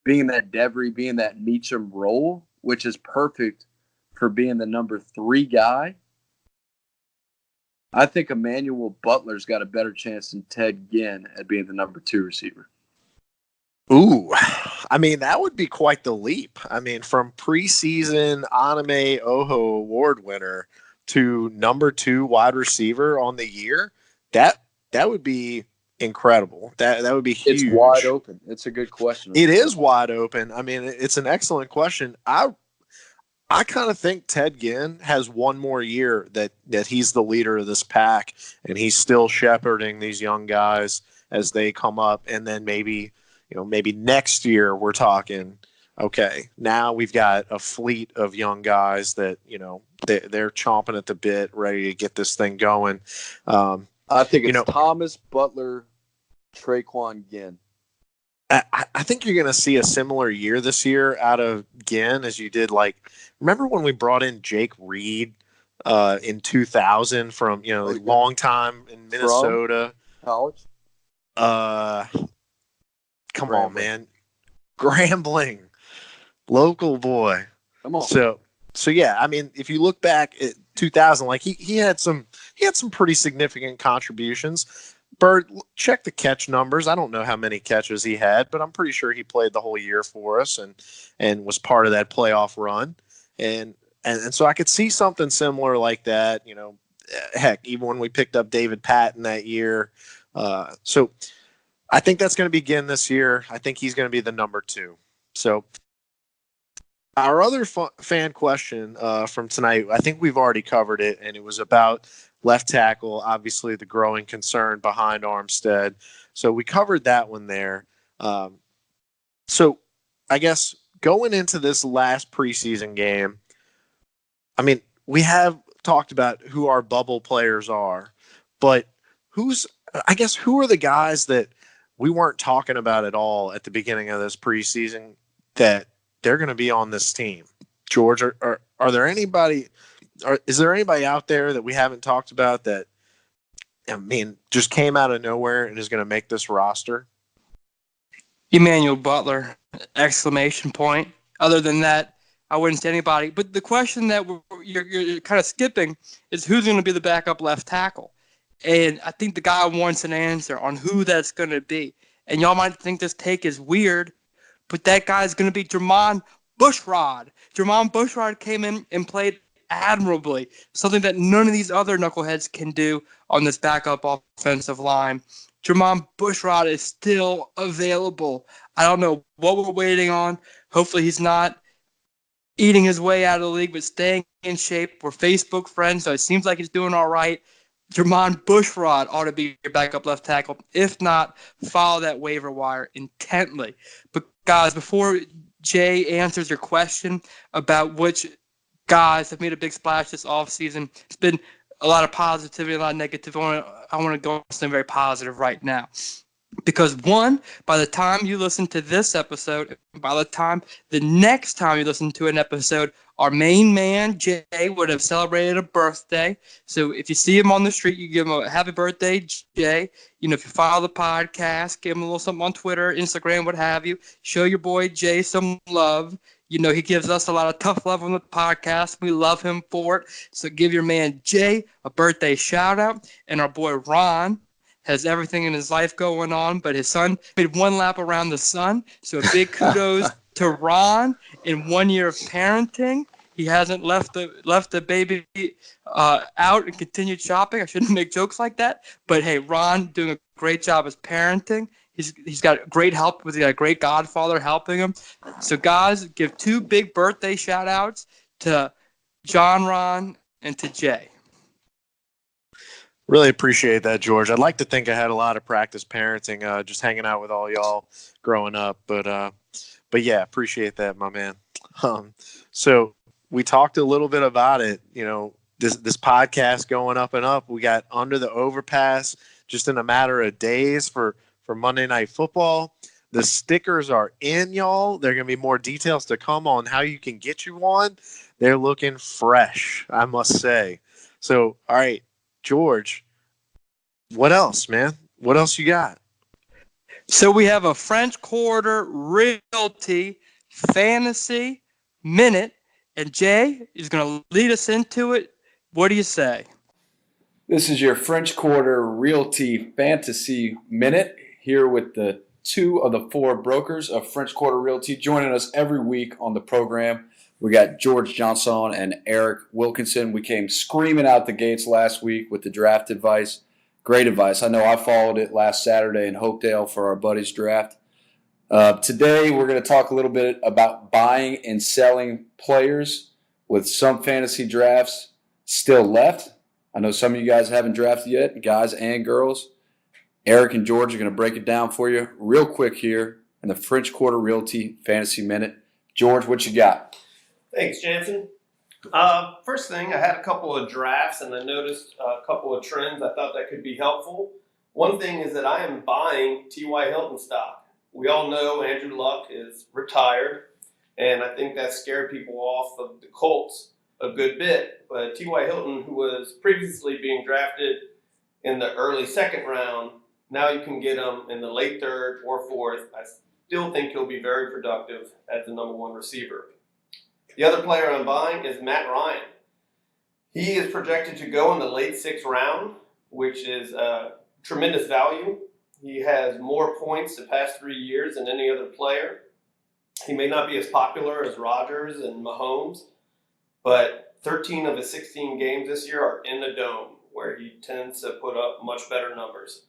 being that Devery, being that Meacham role, which is perfect for being the number 3 guy. I think Emmanuel Butler's got a better chance than Ted Ginn at being the number 2 receiver. Ooh, I mean, that would be quite the leap. I mean, from preseason Anime Oho Award winner to number 2 wide receiver on the year, that would be incredible. That would be huge. It's wide open. It's a good question. It is wide open. I mean, it's an excellent question. I kind of think Ted Ginn has one more year that he's the leader of this pack, and he's still shepherding these young guys as they come up. And then maybe next year we're talking, okay, now we've got a fleet of young guys that, they're chomping at the bit, ready to get this thing going. I think it's Thomas, Butler, Traquan, Ginn. I think you're going to see a similar year this year out of Ginn as you did. Remember when we brought in Jake Reed in 2000 from, long time in Minnesota? College? Come on, man. Grambling. Local boy. Come on. So yeah, I mean, if you look back at 2000, he had some pretty significant contributions. Bird, check the catch numbers. I don't know how many catches he had, but I'm pretty sure he played the whole year for us and was part of that playoff run. And so I could see something similar like that, heck, even when we picked up David Patton that year. So I think that's going to begin this year. I think he's going to be the number 2. So our other fan question from tonight, I think we've already covered it, and it was about left tackle, obviously the growing concern behind Armstead. So we covered that one there. So I guess going into this last preseason game, I mean, we have talked about who our bubble players are, but who are the guys that we weren't talking about at all at the beginning of this preseason that they're going to be on this team? George, are there anybody? Is there anybody out there that we haven't talked about that, I mean, just came out of nowhere and is going to make this roster? Emmanuel Butler, exclamation point. Other than that, I wouldn't say anybody. But the question that you're kind of skipping is who's going to be the backup left tackle. And I think the guy wants an answer on who that's going to be. And y'all might think this take is weird, but that guy is going to be Jermon Bushrod. Jermon Bushrod came in and played admirably, something that none of these other knuckleheads can do on this backup offensive line. Jermon Bushrod is still available. I don't know what we're waiting on. Hopefully he's not eating his way out of the league, but staying in shape. We're Facebook friends, so it seems like he's doing all right. Jermon Bushrod ought to be your backup left tackle. If not, follow that waiver wire intently. But guys, before Jay answers your question about which guys have made a big splash this offseason, it's been a lot of positivity, a lot of negative. I want to go on something very positive right now. Because one, by the time you listen to this episode, by the time the next time you listen to an episode, our main man, Jay, would have celebrated a birthday. So if you see him on the street, you give him a happy birthday, Jay. If you follow the podcast, give him a little something on Twitter, Instagram, what have you. Show your boy Jay some love. He gives us a lot of tough love on the podcast. We love him for it. So give your man Jay a birthday shout out. And our boy Ron has everything in his life going on, but his son made one lap around the sun. So a big kudos to Ron in 1 year of parenting. He hasn't left the baby out and continued shopping. I shouldn't make jokes like that. But hey, Ron doing a great job as parenting. He's got great help. He's got a great godfather helping him. So guys, give 2 big birthday shout outs to John, Ron, and to Jay. Really appreciate that, George. I'd like to think I had a lot of practice parenting, just hanging out with all y'all growing up. But yeah, appreciate that, my man. So we talked a little bit about it. This podcast going up and up. We got Under the Overpass just in a matter of days for Monday Night Football. The stickers are in, y'all. There are going to be more details to come on how you can get you one. They're looking fresh, I must say. So, all right, George, what else, man? What else you got? So we have a French Quarter Realty Fantasy Minute, and Jay is going to lead us into it. What do you say? This is your French Quarter Realty Fantasy Minute, here with the 2 of the 4 brokers of French Quarter Realty joining us every week on the program. We got George Johnson and Eric Wilkinson. We came screaming out the gates last week with the draft advice. Great advice. I know I followed it last Saturday in Hopedale for our buddies' draft. Today, we're going to talk a little bit about buying and selling players with some fantasy drafts still left. I know some of you guys haven't drafted yet, guys and girls. Eric and George are going to break it down for you real quick here in the French Quarter Realty Fantasy Minute. George, what you got? Thanks, Jansen. First thing, I had a couple of drafts and I noticed a couple of trends I thought that could be helpful. One thing is that I am buying T.Y. Hilton stock. We all know Andrew Luck is retired, and I think that scared people off of the Colts a good bit. But T.Y. Hilton, who was previously being drafted in the early second round, now you can get him in the late third or fourth. I still think he'll be very productive as the number one receiver. The other player I'm buying is Matt Ryan. He is projected to go in the late sixth round, which is tremendous value. He has more points the past 3 years than any other player. He may not be as popular as Rodgers and Mahomes, but 13 of his 16 games this year are in the dome, where he tends to put up much better numbers.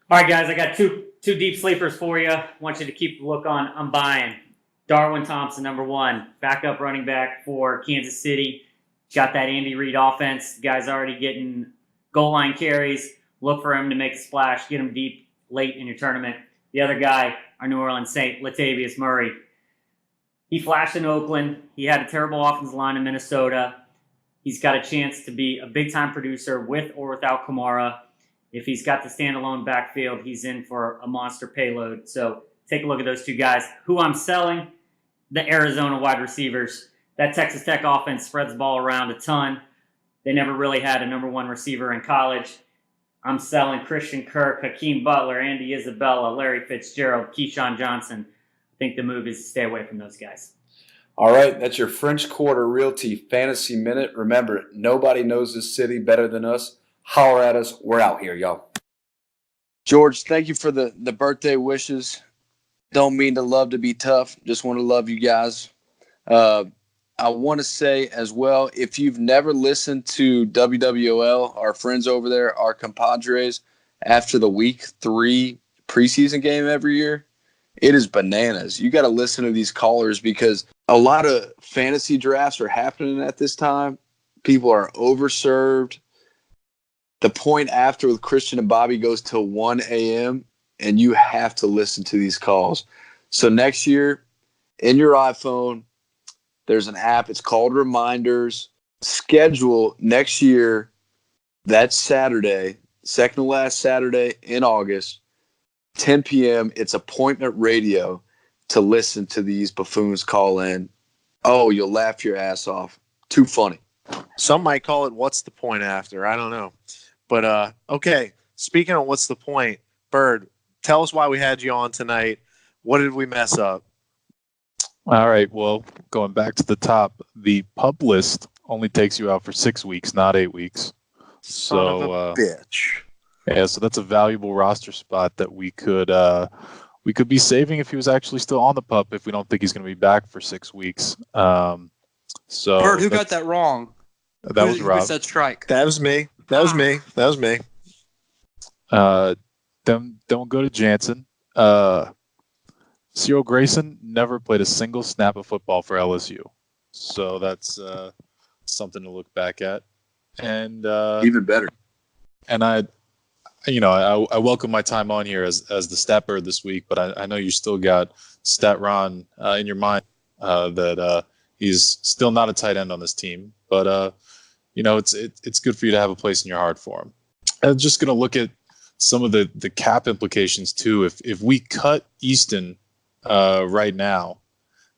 All right, guys, I got two deep sleepers for you. I want you to keep a look on. I'm buying Darwin Thompson, number one, backup running back for Kansas City. Got that Andy Reid offense. The guy's already getting goal line carries. Look for him to make a splash, get him deep late in your tournament. The other guy, our New Orleans Saint, Latavius Murray. He flashed in Oakland. He had a terrible offensive line in Minnesota. He's got a chance to be a big-time producer with or without Kamara. If he's got the standalone backfield, he's in for a monster payload. So take a look at those two guys. Who I'm selling, the Arizona wide receivers. That Texas Tech offense spreads the ball around a ton. They never really had a number one receiver in college. I'm selling Christian Kirk, Hakeem Butler, Andy Isabella, Larry Fitzgerald, Keyshawn Johnson. I think the move is to stay away from those guys. All right, that's your French Quarter Realty Fantasy Minute. Remember, nobody knows this city better than us. Holler at us. We're out here, y'all. George, thank you for the birthday wishes. Don't mean to love to be tough. Just want to love you guys. I want to say as well, if you've never listened to WWL, our friends over there, our compadres, after the week 3 preseason game every year, it is bananas. You got to listen to these callers because a lot of fantasy drafts are happening at this time. People are overserved. The point after with Christian and Bobby goes till 1 a.m., and you have to listen to these calls. So next year, in your iPhone, there's an app. It's called Reminders. Schedule next year, that Saturday, second to last Saturday in August, 10 p.m. It's appointment radio to listen to these buffoons call in. Oh, you'll laugh your ass off. Too funny. Some might call it what's the point after. I don't know. But, okay, speaking of what's the point, Bird, tell us why we had you on tonight. What did we mess up? All right. Well, going back to the top, the pub list only takes you out for 6 weeks, not 8 weeks. Son of a bitch. Yeah, so that's a valuable roster spot that we could be saving if he was actually still on the pup. If we don't think he's going to be back for 6 weeks. So Bert, who got that wrong? That was Rob. Who said strike? That was me. That was me. Then don't go to Jansen. Cyril Grayson never played a single snap of football for LSU, so that's something to look back at. And even better. And I welcome my time on here as the stat bird this week, but I know you still got Stat Ron in your mind that he's still not a tight end on this team, but it's good for you to have a place in your heart for him. I'm just gonna look at some of the cap implications too. If we cut Easton right now,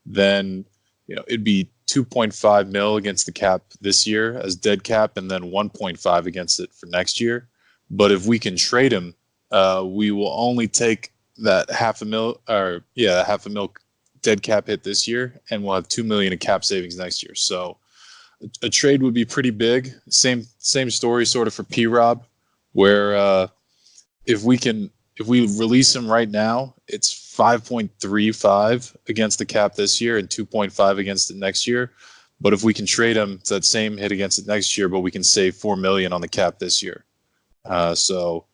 then it'd be 2.5 mil against the cap this year as dead cap, and then 1.5 against it for next year. But if we can trade him, we will only take that half a mil dead cap hit this year, and we'll have $2 million in cap savings next year. So a trade would be pretty big. Same story sort of for P-Rob, where if we release him right now, it's 5.35 against the cap this year and 2.5 against it next year. But if we can trade him, it's that same hit against it next year, but we can save $4 million on the cap this year. So,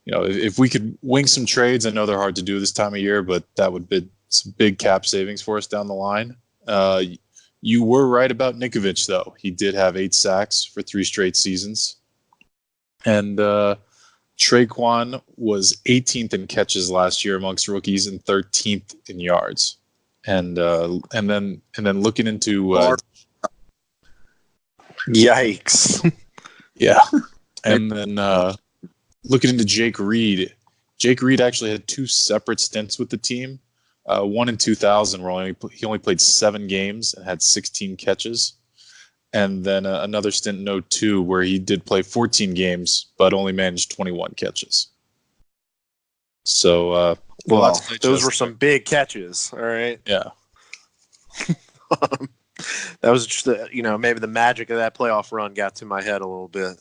if we could wing some trades, I know they're hard to do this time of year, but that would be some big cap savings for us down the line. You were right about Nikovic, though. He did have 8 sacks for 3 straight seasons. And Traquan was 18th in catches last year amongst rookies and 13th in yards. And then looking into yikes. Yeah. And then looking into Jake Reed. Jake Reed actually had 2 separate stints with the team. One in 2000 where he only played 7 games and had 16 catches. And then another stint in 02 where he did play 14 games but only managed 21 catches. So, those were some big catches. All right. Yeah. That was just maybe the magic of that playoff run got to my head a little bit.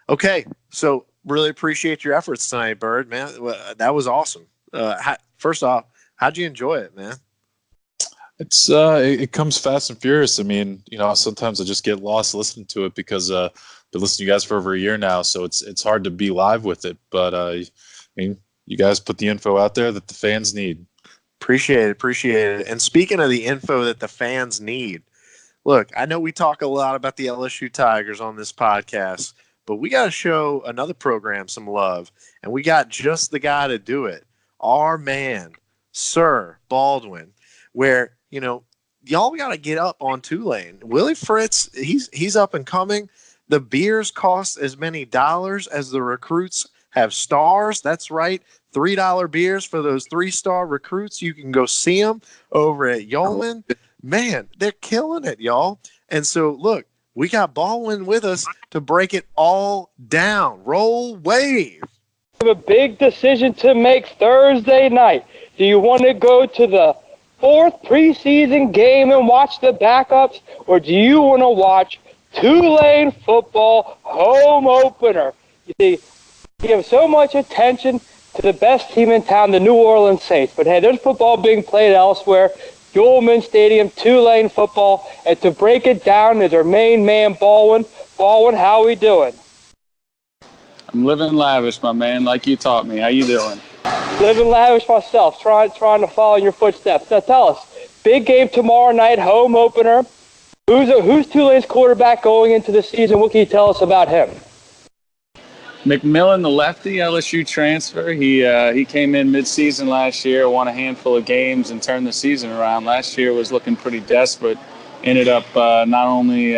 Okay, so really appreciate your efforts tonight, Bird, man. That was awesome. First off, how'd you enjoy it, man? It's it comes fast and furious. I mean, sometimes I just get lost listening to it because been listening to you guys for over a year now, so it's hard to be live with it. But I mean, you guys put the info out there that the fans need. Appreciate it. And speaking of the info that the fans need, look, I know we talk a lot about the LSU Tigers on this podcast, but we got to show another program some love, and we got just the guy to do it. Our man, Sir Baldwin, where, y'all got to get up on Tulane. Willie Fritz, he's up and coming. The beers cost as many dollars as the recruits have stars. That's right. $3 beers for those 3-star recruits. You can go see them over at Yeoman. Man, they're killing it, y'all. And so, look, we got Baldwin with us to break it all down. Roll wave. We have a big decision to make Thursday night. Do you want to go to the 4th preseason game and watch the backups, or do you want to watch Tulane football home opener? You see, you give so much attention to the best team in town, the New Orleans Saints. But hey, there's football being played elsewhere. Yulman Stadium, Tulane football. And to break it down is our main man, Baldwin. Baldwin, how we doing? I'm living lavish, my man, like you taught me. How you doing? Living lavish myself, trying to follow in your footsteps. Now tell us, big game tomorrow night, home opener. Who's Tulane's quarterback going into the season? What can you tell us about him? McMillan, the lefty, LSU transfer. He came in mid-season last year, won a handful of games, and turned the season around. Last year was looking pretty desperate. Ended up not only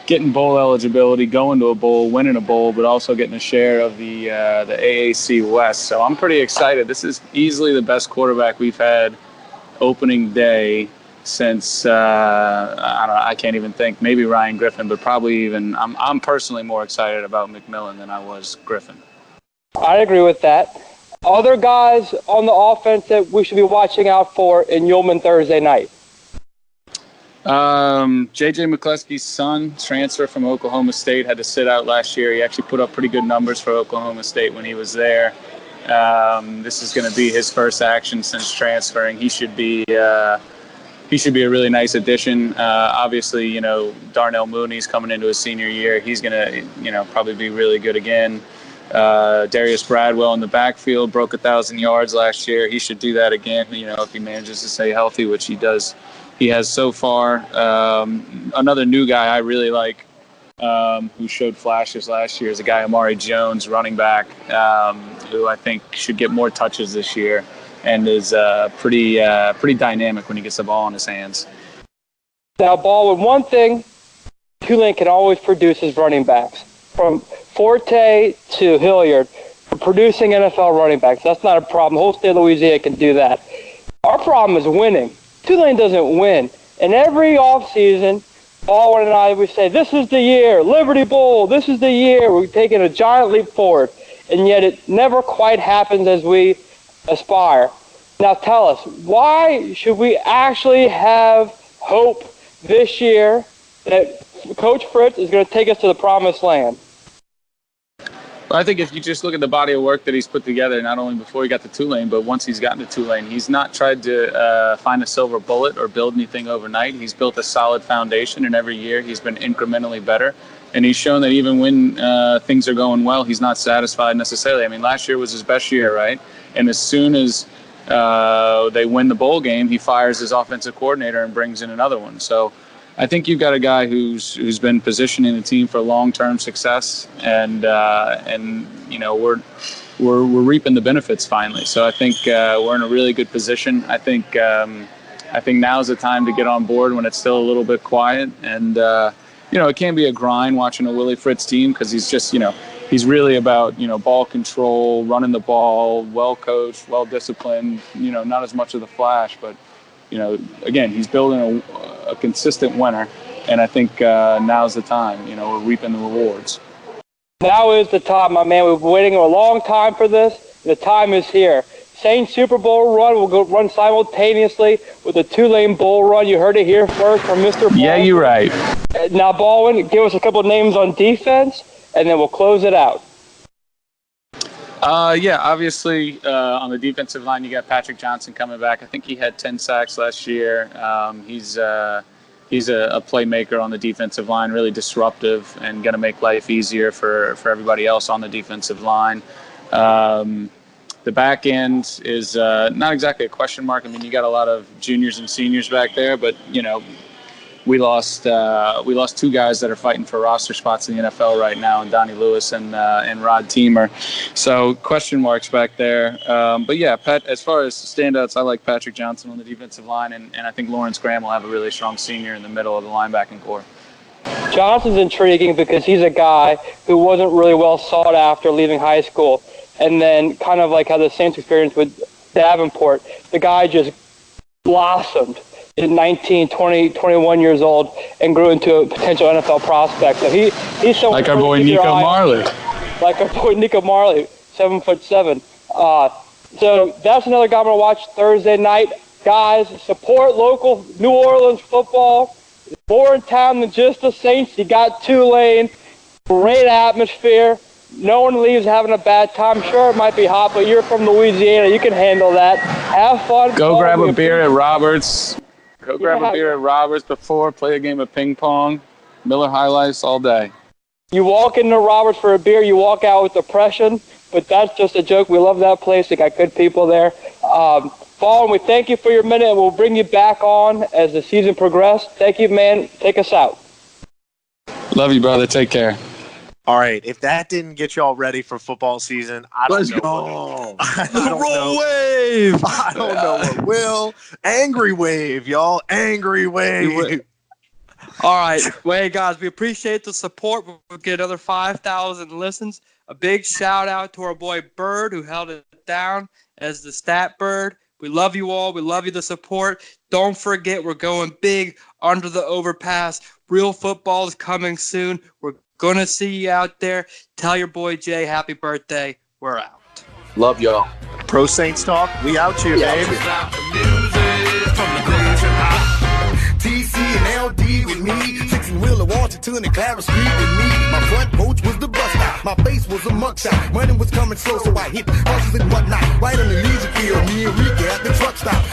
getting bowl eligibility, going to a bowl, winning a bowl, but also getting a share of the AAC West. So I'm pretty excited. This is easily the best quarterback we've had opening day since I can't even think, maybe Ryan Griffin, but probably even I'm personally more excited about McMillan than I was Griffin. I agree with that. Other guys on the offense that we should be watching out for in Yulman Thursday night? J.J. McCleskey's son, transfer from Oklahoma State, had to sit out last year. He actually put up pretty good numbers for Oklahoma State when he was there. This is going to be his first action since transferring. He should be a really nice addition. Obviously, Darnell Mooney's coming into his senior year. He's going to, probably be really good again. Darius Bradwell in the backfield broke 1,000 yards last year. He should do that again, if he manages to stay healthy, which he does. He has so far. Another new guy I really like, who showed flashes last year, is a guy, Amari Jones, running back, who I think should get more touches this year and is pretty dynamic when he gets the ball in his hands. Now, Baldwin, one thing Tulane can always produce is running backs. From Forte to Hilliard, producing NFL running backs. That's not a problem. The whole state of Louisiana can do that. Our problem is winning. Tulane doesn't win. And every offseason, Baldwin and I, we say, this is the year, Liberty Bowl, this is the year. We're taking a giant leap forward. And yet it never quite happens as we aspire. Now tell us, why should we actually have hope this year that Coach Fritz is going to take us to the promised land? Well, I think if you just look at the body of work that he's put together, not only before he got to Tulane, but once he's gotten to Tulane, he's not tried to find a silver bullet or build anything overnight. He's built a solid foundation, and every year he's been incrementally better. And he's shown that even when things are going well, he's not satisfied necessarily. I mean, last year was his best year, right? And as soon as they win the bowl game, he fires his offensive coordinator and brings in another one. So I think you've got a guy who's been positioning the team for long-term success, and you know, we're reaping the benefits finally. So I think we're in a really good position. I think now's the time to get on board when it's still a little bit quiet. And you know, it can be a grind watching a Willie Fritz team because he's just, you know, he's really about, you know, ball control, running the ball, well coached, well disciplined. You know, not as much of the flash, but you know, again, he's building a consistent winner. And I think now's the time. You know, we're reaping the rewards. Now is the time, my man. We've been waiting a long time for this. The time is here. Saints Super Bowl run will go run simultaneously with a Tulane Bowl run. You heard it here first from Mr. Baldwin. Yeah, you're right. Now, Baldwin, give us a couple of names on defense, and then we'll close it out. Yeah, obviously on the defensive line, you got Patrick Johnson coming back. I think he had 10 sacks last year. He's a playmaker on the defensive line, really disruptive and going to make life easier for everybody else on the defensive line. The back end is not exactly a question mark. I mean, you got a lot of juniors and seniors back there, but, you know, we lost two guys that are fighting for roster spots in the NFL right now, and Donnie Lewis and Rod Teamer. So question marks back there. But yeah, Pat, as far as standouts, I like Patrick Johnson on the defensive line, and I think Lawrence Graham will have a really strong senior in the middle of the linebacking core. Johnson's intriguing because he's a guy who wasn't really well sought after leaving high school. And then kind of like how the Saints experience with Davenport, the guy just blossomed at 19, 20, 21 years old and grew into a potential NFL prospect. So he's someone like our boy Nico Marley. Like our boy Nico Marley, 7'7". So that's another guy I'm going to watch Thursday night. Guys, support local New Orleans football. More in town than just the Saints. You got Tulane. Great atmosphere. No one leaves having a bad time. Sure, it might be hot, but you're from Louisiana. You can handle that. Have fun. Go grab a beer at Roberts. Go grab a beer at Roberts before. Play a game of ping pong. Miller High Life all day. You walk into Roberts for a beer, you walk out with depression, but that's just a joke. We love that place. They got good people there. Paul, we thank you for your minute, and we'll bring you back on as the season progresses. Thank you, man. Take us out. Love you, brother. Take care. All right, if that didn't get y'all ready for football season, I don't know. I don't know. Wave. I don't know what will. Angry wave, y'all. Angry wave. All right. Well, hey, guys, we appreciate the support. We'll get another 5,000 listens. A big shout out to our boy Bird, who held it down as the stat bird. We love you all. We love you, the support. Don't forget, we're going big under the overpass. Real football is coming soon. We're going to see you out there. Tell your boy Jay happy birthday. We're out. Love y'all. Pro Saints talk. We out here, baby. TC and LD with me, 6 and Wheeler, Washington and Clarence Street with me. My front porch was the bus stop, my face was a mugshot. Money was coming slow, so I hit horses and whatnot. Right on the Legion field, me and Ricky at the truck stop.